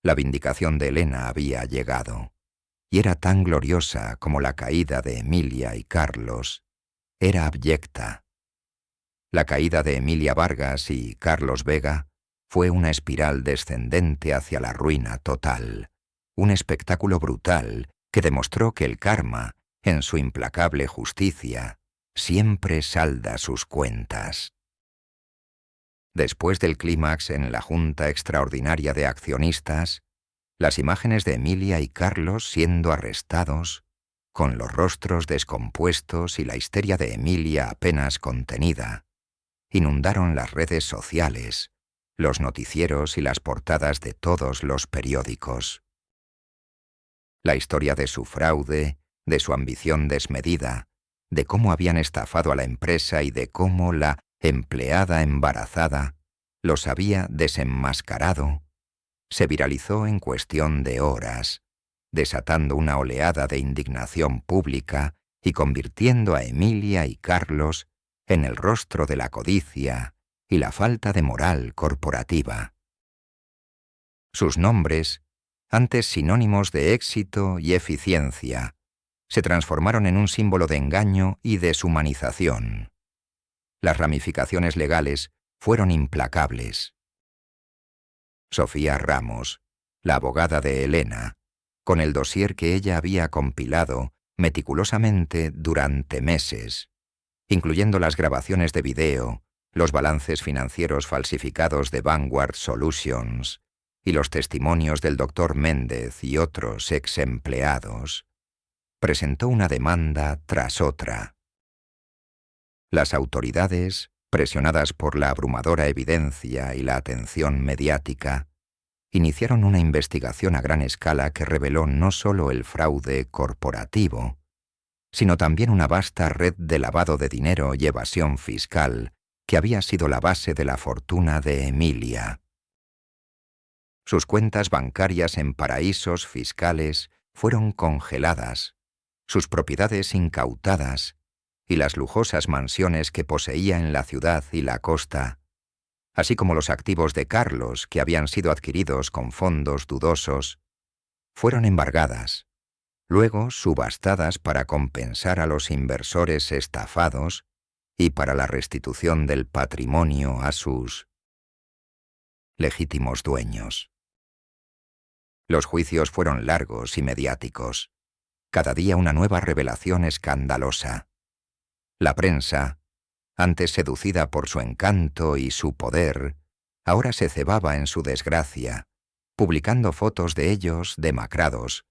La vindicación de Elena había llegado. Y era tan gloriosa como la caída de Emilia y Carlos. Era abyecta. La caída de Emilia Vargas y Carlos Vega fue una espiral descendente hacia la ruina total. Un espectáculo brutal que demostró que el karma, en su implacable justicia, siempre salda sus cuentas. Después del clímax en la Junta Extraordinaria de Accionistas, las imágenes de Emilia y Carlos siendo arrestados, con los rostros descompuestos y la histeria de Emilia apenas contenida, inundaron las redes sociales, los noticieros y las portadas de todos los periódicos. La historia de su fraude, de su ambición desmedida, de cómo habían estafado a la empresa y de cómo la empleada embarazada los había desenmascarado, se viralizó en cuestión de horas, desatando una oleada de indignación pública y convirtiendo a Emilia y Carlos en el rostro de la codicia y la falta de moral corporativa. Sus nombres, antes sinónimos de éxito y eficiencia, se transformaron en un símbolo de engaño y deshumanización. Las ramificaciones legales fueron implacables. Sofía Ramos, la abogada de Elena, con el dossier que ella había compilado meticulosamente durante meses, incluyendo las grabaciones de video, los balances financieros falsificados de Vanguard Solutions y los testimonios del Dr. Méndez y otros ex empleados, presentó una demanda tras otra. Las autoridades, presionadas por la abrumadora evidencia y la atención mediática, iniciaron una investigación a gran escala que reveló no solo el fraude corporativo, sino también una vasta red de lavado de dinero y evasión fiscal que había sido la base de la fortuna de Emilia. Sus cuentas bancarias en paraísos fiscales fueron congeladas, sus propiedades incautadas y las lujosas mansiones que poseía en la ciudad y la costa, así como los activos de Carlos que habían sido adquiridos con fondos dudosos, fueron embargadas, luego subastadas para compensar a los inversores estafados y para la restitución del patrimonio a sus legítimos dueños. Los juicios fueron largos y mediáticos, cada día una nueva revelación escandalosa. La prensa, antes seducida por su encanto y su poder, ahora se cebaba en su desgracia, publicando fotos de ellos demacrados,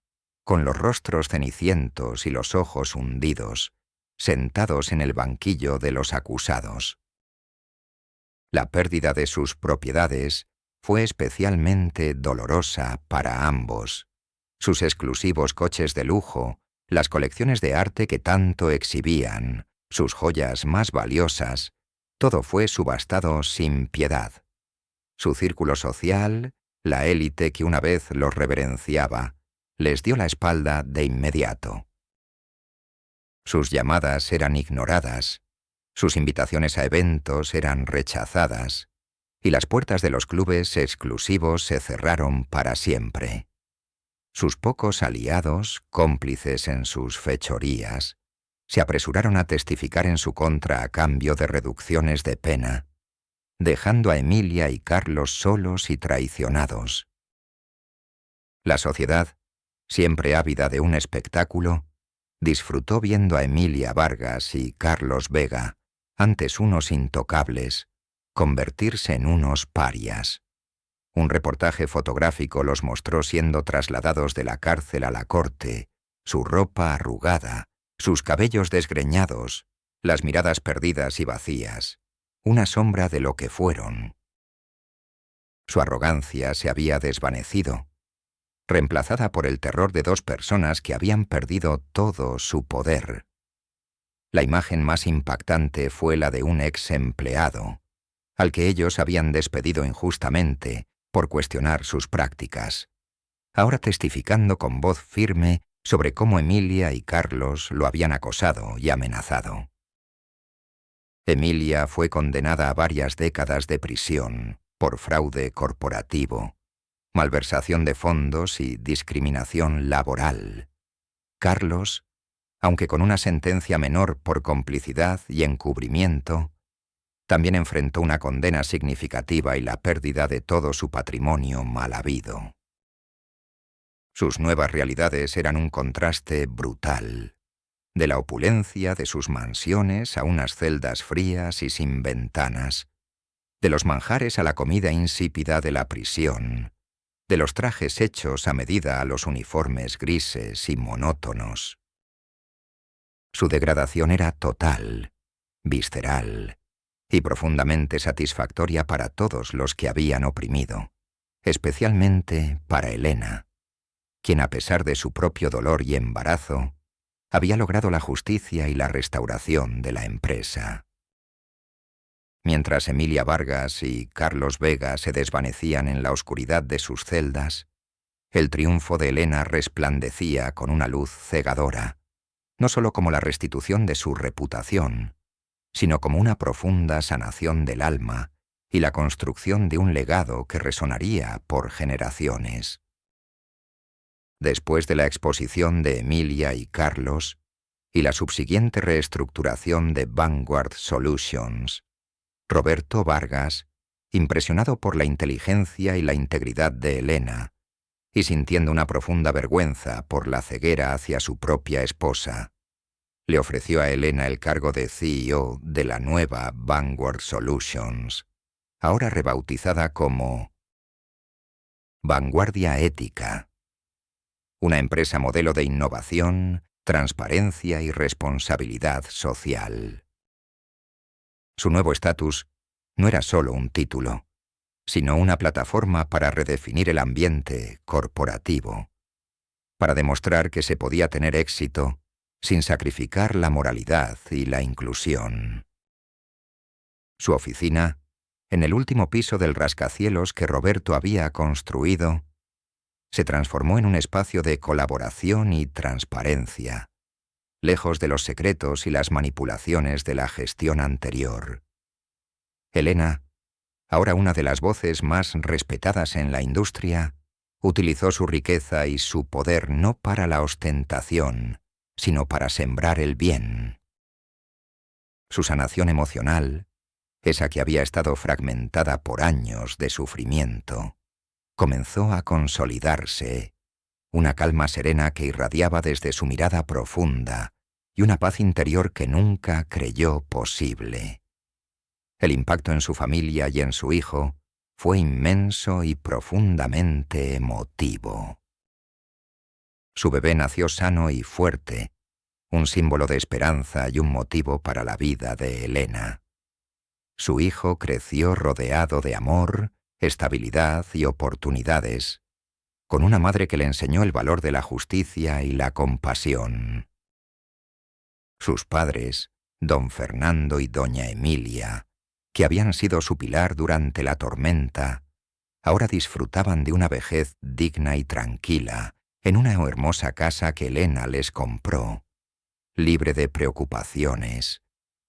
con los rostros cenicientos y los ojos hundidos, sentados en el banquillo de los acusados. La pérdida de sus propiedades fue especialmente dolorosa para ambos. Sus exclusivos coches de lujo, las colecciones de arte que tanto exhibían, sus joyas más valiosas, todo fue subastado sin piedad. Su círculo social, la élite que una vez los reverenciaba, les dio la espalda de inmediato. Sus llamadas eran ignoradas, sus invitaciones a eventos eran rechazadas, y las puertas de los clubes exclusivos se cerraron para siempre. Sus pocos aliados, cómplices en sus fechorías, se apresuraron a testificar en su contra a cambio de reducciones de pena, dejando a Emilia y Carlos solos y traicionados. La sociedad, siempre ávida de un espectáculo, disfrutó viendo a Emilia Vargas y Carlos Vega, antes unos intocables, convertirse en unos parias. Un reportaje fotográfico los mostró siendo trasladados de la cárcel a la corte, su ropa arrugada, sus cabellos desgreñados, las miradas perdidas y vacías, una sombra de lo que fueron. Su arrogancia se había desvanecido, reemplazada por el terror de dos personas que habían perdido todo su poder. La imagen más impactante fue la de un ex empleado, al que ellos habían despedido injustamente por cuestionar sus prácticas, ahora testificando con voz firme sobre cómo Emilia y Carlos lo habían acosado y amenazado. Emilia fue condenada a varias décadas de prisión por fraude corporativo, malversación de fondos y discriminación laboral. Carlos, aunque con una sentencia menor por complicidad y encubrimiento, también enfrentó una condena significativa y la pérdida de todo su patrimonio mal habido. Sus nuevas realidades eran un contraste brutal, de la opulencia de sus mansiones a unas celdas frías y sin ventanas, de los manjares a la comida insípida de la prisión, de los trajes hechos a medida a los uniformes grises y monótonos. Su degradación era total, visceral y profundamente satisfactoria para todos los que habían oprimido, especialmente para Elena, quien a pesar de su propio dolor y embarazo, había logrado la justicia y la restauración de la empresa. Mientras Emilia Vargas y Carlos Vega se desvanecían en la oscuridad de sus celdas, el triunfo de Elena resplandecía con una luz cegadora, no solo como la restitución de su reputación, sino como una profunda sanación del alma y la construcción de un legado que resonaría por generaciones. Después de la exposición de Emilia y Carlos y la subsiguiente reestructuración de Vanguard Solutions, Roberto Vargas, impresionado por la inteligencia y la integridad de Elena, y sintiendo una profunda vergüenza por la ceguera hacia su propia esposa, le ofreció a Elena el cargo de CEO de la nueva Vanguard Solutions, ahora rebautizada como Vanguardia Ética, una empresa modelo de innovación, transparencia y responsabilidad social. Su nuevo estatus no era solo un título, sino una plataforma para redefinir el ambiente corporativo, para demostrar que se podía tener éxito sin sacrificar la moralidad y la inclusión. Su oficina, en el último piso del rascacielos que Roberto había construido, se transformó en un espacio de colaboración y transparencia, lejos de los secretos y las manipulaciones de la gestión anterior. Elena, ahora una de las voces más respetadas en la industria, utilizó su riqueza y su poder no para la ostentación, sino para sembrar el bien. Su sanación emocional, esa que había estado fragmentada por años de sufrimiento, comenzó a consolidarse, una calma serena que irradiaba desde su mirada profunda y una paz interior que nunca creyó posible. El impacto en su familia y en su hijo fue inmenso y profundamente emotivo. Su bebé nació sano y fuerte, un símbolo de esperanza y un motivo para la vida de Elena. Su hijo creció rodeado de amor, estabilidad y oportunidades, con una madre que le enseñó el valor de la justicia y la compasión. Sus padres, don Fernando y doña Emilia, que habían sido su pilar durante la tormenta, ahora disfrutaban de una vejez digna y tranquila en una hermosa casa que Elena les compró, libre de preocupaciones,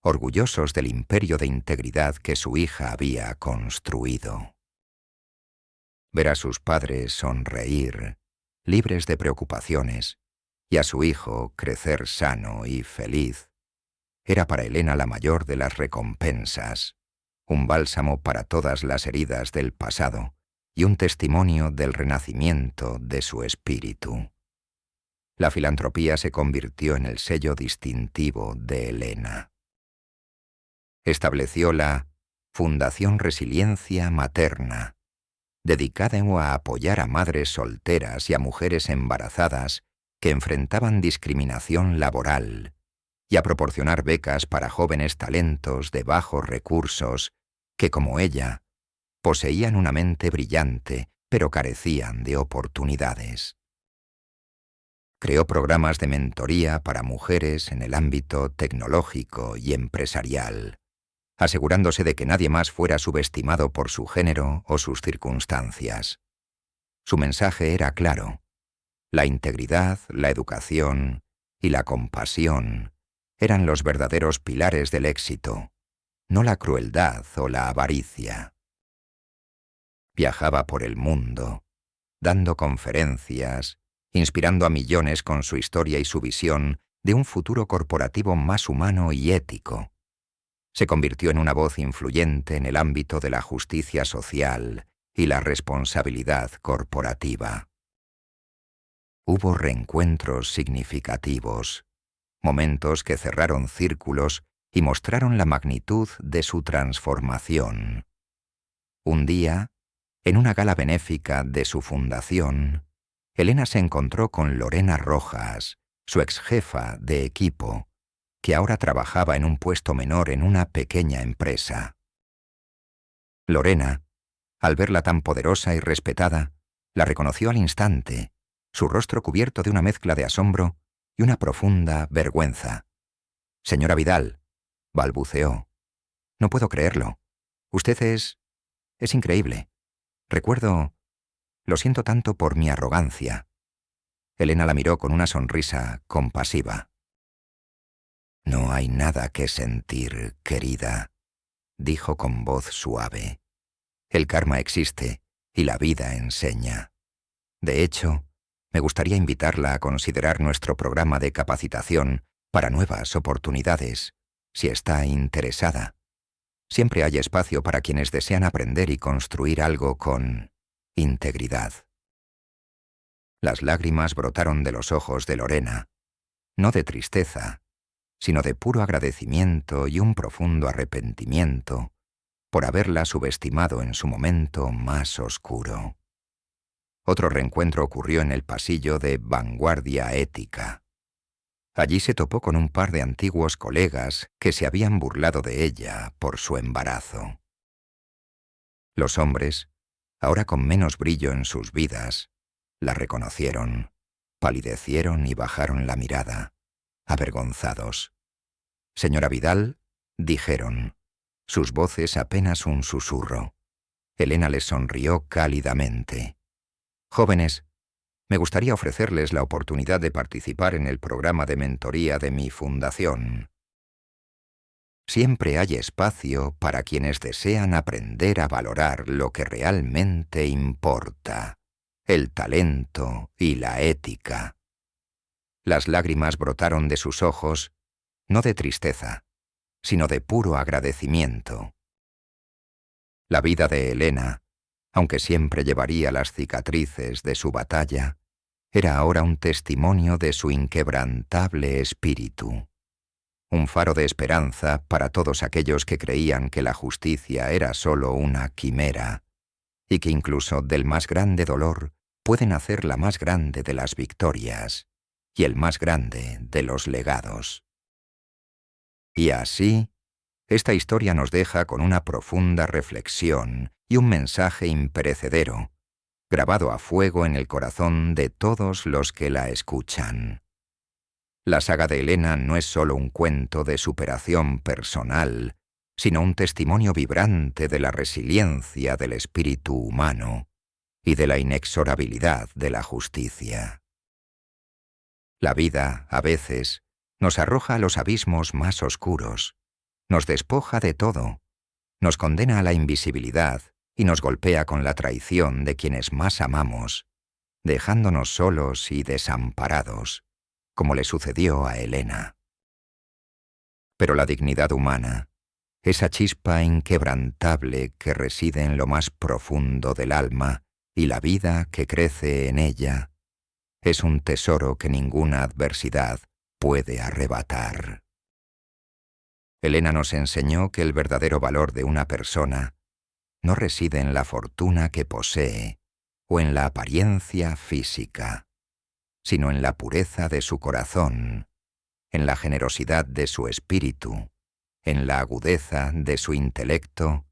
orgullosos del imperio de integridad que su hija había construido. Ver a sus padres sonreír, libres de preocupaciones, y a su hijo crecer sano y feliz, era para Elena la mayor de las recompensas, un bálsamo para todas las heridas del pasado y un testimonio del renacimiento de su espíritu. La filantropía se convirtió en el sello distintivo de Elena. Estableció la Fundación Resiliencia Materna, dedicada a apoyar a madres solteras y a mujeres embarazadas que enfrentaban discriminación laboral, y a proporcionar becas para jóvenes talentos de bajos recursos que, como ella, poseían una mente brillante, pero carecían de oportunidades. Creó programas de mentoría para mujeres en el ámbito tecnológico y empresarial, asegurándose de que nadie más fuera subestimado por su género o sus circunstancias. Su mensaje era claro: la integridad, la educación y la compasión eran los verdaderos pilares del éxito, no la crueldad o la avaricia. Viajaba por el mundo, dando conferencias, inspirando a millones con su historia y su visión de un futuro corporativo más humano y ético. Se convirtió en una voz influyente en el ámbito de la justicia social y la responsabilidad corporativa. Hubo reencuentros significativos, momentos que cerraron círculos y mostraron la magnitud de su transformación. Un día, en una gala benéfica de su fundación, Elena se encontró con Lorena Rojas, su exjefa de equipo, que ahora trabajaba en un puesto menor en una pequeña empresa. Lorena, al verla tan poderosa y respetada, la reconoció al instante, su rostro cubierto de una mezcla de asombro y una profunda vergüenza. «Señora Vidal», balbuceó, «no puedo creerlo. Usted es increíble. Recuerdo... Lo siento tanto por mi arrogancia. Elena la miró con una sonrisa compasiva. No hay nada que sentir, querida, dijo con voz suave. El karma existe y la vida enseña. De hecho, me gustaría invitarla a considerar nuestro programa de capacitación para nuevas oportunidades, si está interesada. Siempre hay espacio para quienes desean aprender y construir algo con integridad. Las lágrimas brotaron de los ojos de Lorena, no de tristeza, sino de puro agradecimiento y un profundo arrepentimiento por haberla subestimado en su momento más oscuro. Otro reencuentro ocurrió en el pasillo de Vanguardia Ética. Allí se topó con un par de antiguos colegas que se habían burlado de ella por su embarazo. Los hombres, ahora con menos brillo en sus vidas, la reconocieron, palidecieron y bajaron la mirada, avergonzados. «Señora Vidal», dijeron, sus voces apenas un susurro. Elena les sonrió cálidamente. «Jóvenes, me gustaría ofrecerles la oportunidad de participar en el programa de mentoría de mi fundación. Siempre hay espacio para quienes desean aprender a valorar lo que realmente importa, el talento y la ética». Las lágrimas brotaron de sus ojos, no de tristeza, sino de puro agradecimiento. La vida de Elena, aunque siempre llevaría las cicatrices de su batalla, era ahora un testimonio de su inquebrantable espíritu. Un faro de esperanza para todos aquellos que creían que la justicia era solo una quimera, y que incluso del más grande dolor puede nacer la más grande de las victorias y el más grande de los legados. Y así, esta historia nos deja con una profunda reflexión y un mensaje imperecedero, grabado a fuego en el corazón de todos los que la escuchan. La saga de Elena no es solo un cuento de superación personal, sino un testimonio vibrante de la resiliencia del espíritu humano y de la inexorabilidad de la justicia. La vida, a veces, nos arroja a los abismos más oscuros, nos despoja de todo, nos condena a la invisibilidad y nos golpea con la traición de quienes más amamos, dejándonos solos y desamparados, como le sucedió a Elena. Pero la dignidad humana, esa chispa inquebrantable que reside en lo más profundo del alma y la vida que crece en ella, es un tesoro que ninguna adversidad puede arrebatar. Elena nos enseñó que el verdadero valor de una persona no reside en la fortuna que posee o en la apariencia física, sino en la pureza de su corazón, en la generosidad de su espíritu, en la agudeza de su intelecto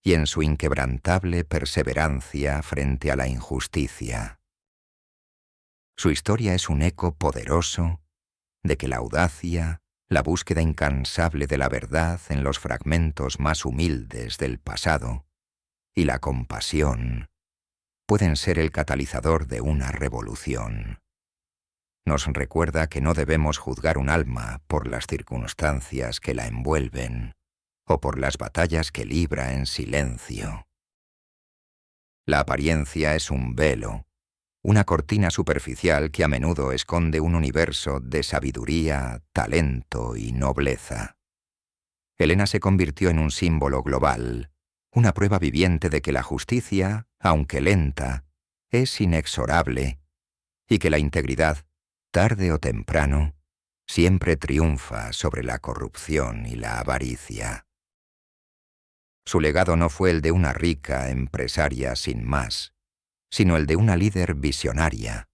y en su inquebrantable perseverancia frente a la injusticia. Su historia es un eco poderoso de que la audacia, la búsqueda incansable de la verdad en los fragmentos más humildes del pasado y la compasión pueden ser el catalizador de una revolución. Nos recuerda que no debemos juzgar un alma por las circunstancias que la envuelven o por las batallas que libra en silencio. La apariencia es un velo, una cortina superficial que a menudo esconde un universo de sabiduría, talento y nobleza. Elena se convirtió en un símbolo global, una prueba viviente de que la justicia, aunque lenta, es inexorable y que la integridad, tarde o temprano, siempre triunfa sobre la corrupción y la avaricia. Su legado no fue el de una rica empresaria sin más, sino el de una líder visionaria,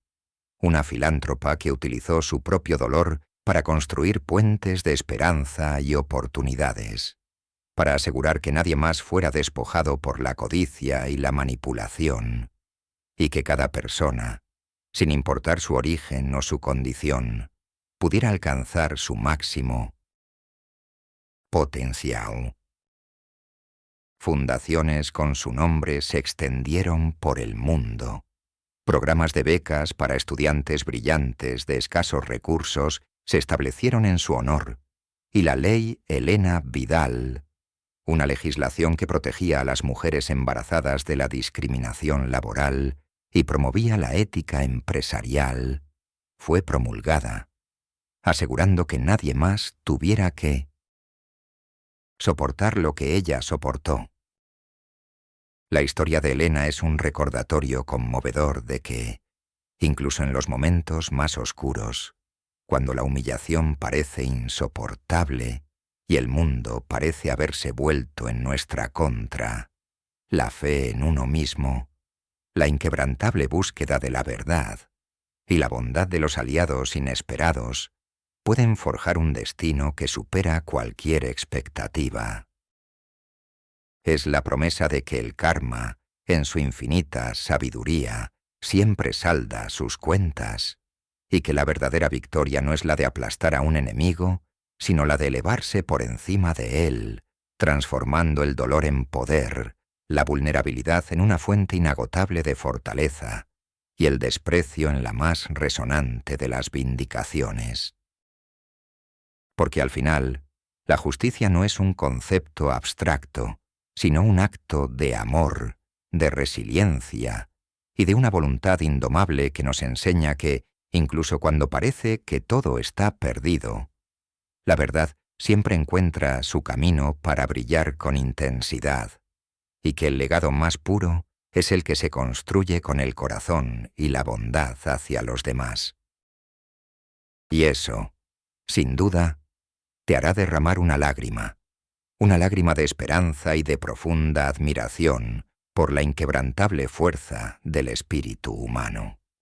una filántropa que utilizó su propio dolor para construir puentes de esperanza y oportunidades, para asegurar que nadie más fuera despojado por la codicia y la manipulación, y que cada persona, sin importar su origen o su condición, pudiera alcanzar su máximo potencial. Fundaciones con su nombre se extendieron por el mundo. Programas de becas para estudiantes brillantes de escasos recursos se establecieron en su honor, y la Ley Helena Vidal, una legislación que protegía a las mujeres embarazadas de la discriminación laboral y promovía la ética empresarial, fue promulgada, asegurando que nadie más tuviera que soportar lo que ella soportó. La historia de Helena es un recordatorio conmovedor de que, incluso en los momentos más oscuros, cuando la humillación parece insoportable y el mundo parece haberse vuelto en nuestra contra, la fe en uno mismo, la inquebrantable búsqueda de la verdad y la bondad de los aliados inesperados pueden forjar un destino que supera cualquier expectativa. Es la promesa de que el karma, en su infinita sabiduría, siempre salda sus cuentas, y que la verdadera victoria no es la de aplastar a un enemigo, sino la de elevarse por encima de él, transformando el dolor en poder, la vulnerabilidad en una fuente inagotable de fortaleza, y el desprecio en la más resonante de las vindicaciones. Porque al final, la justicia no es un concepto abstracto, sino un acto de amor, de resiliencia y de una voluntad indomable que nos enseña que, incluso cuando parece que todo está perdido, la verdad siempre encuentra su camino para brillar con intensidad, y que el legado más puro es el que se construye con el corazón y la bondad hacia los demás. Y eso, sin duda, te hará derramar una lágrima de esperanza y de profunda admiración por la inquebrantable fuerza del espíritu humano.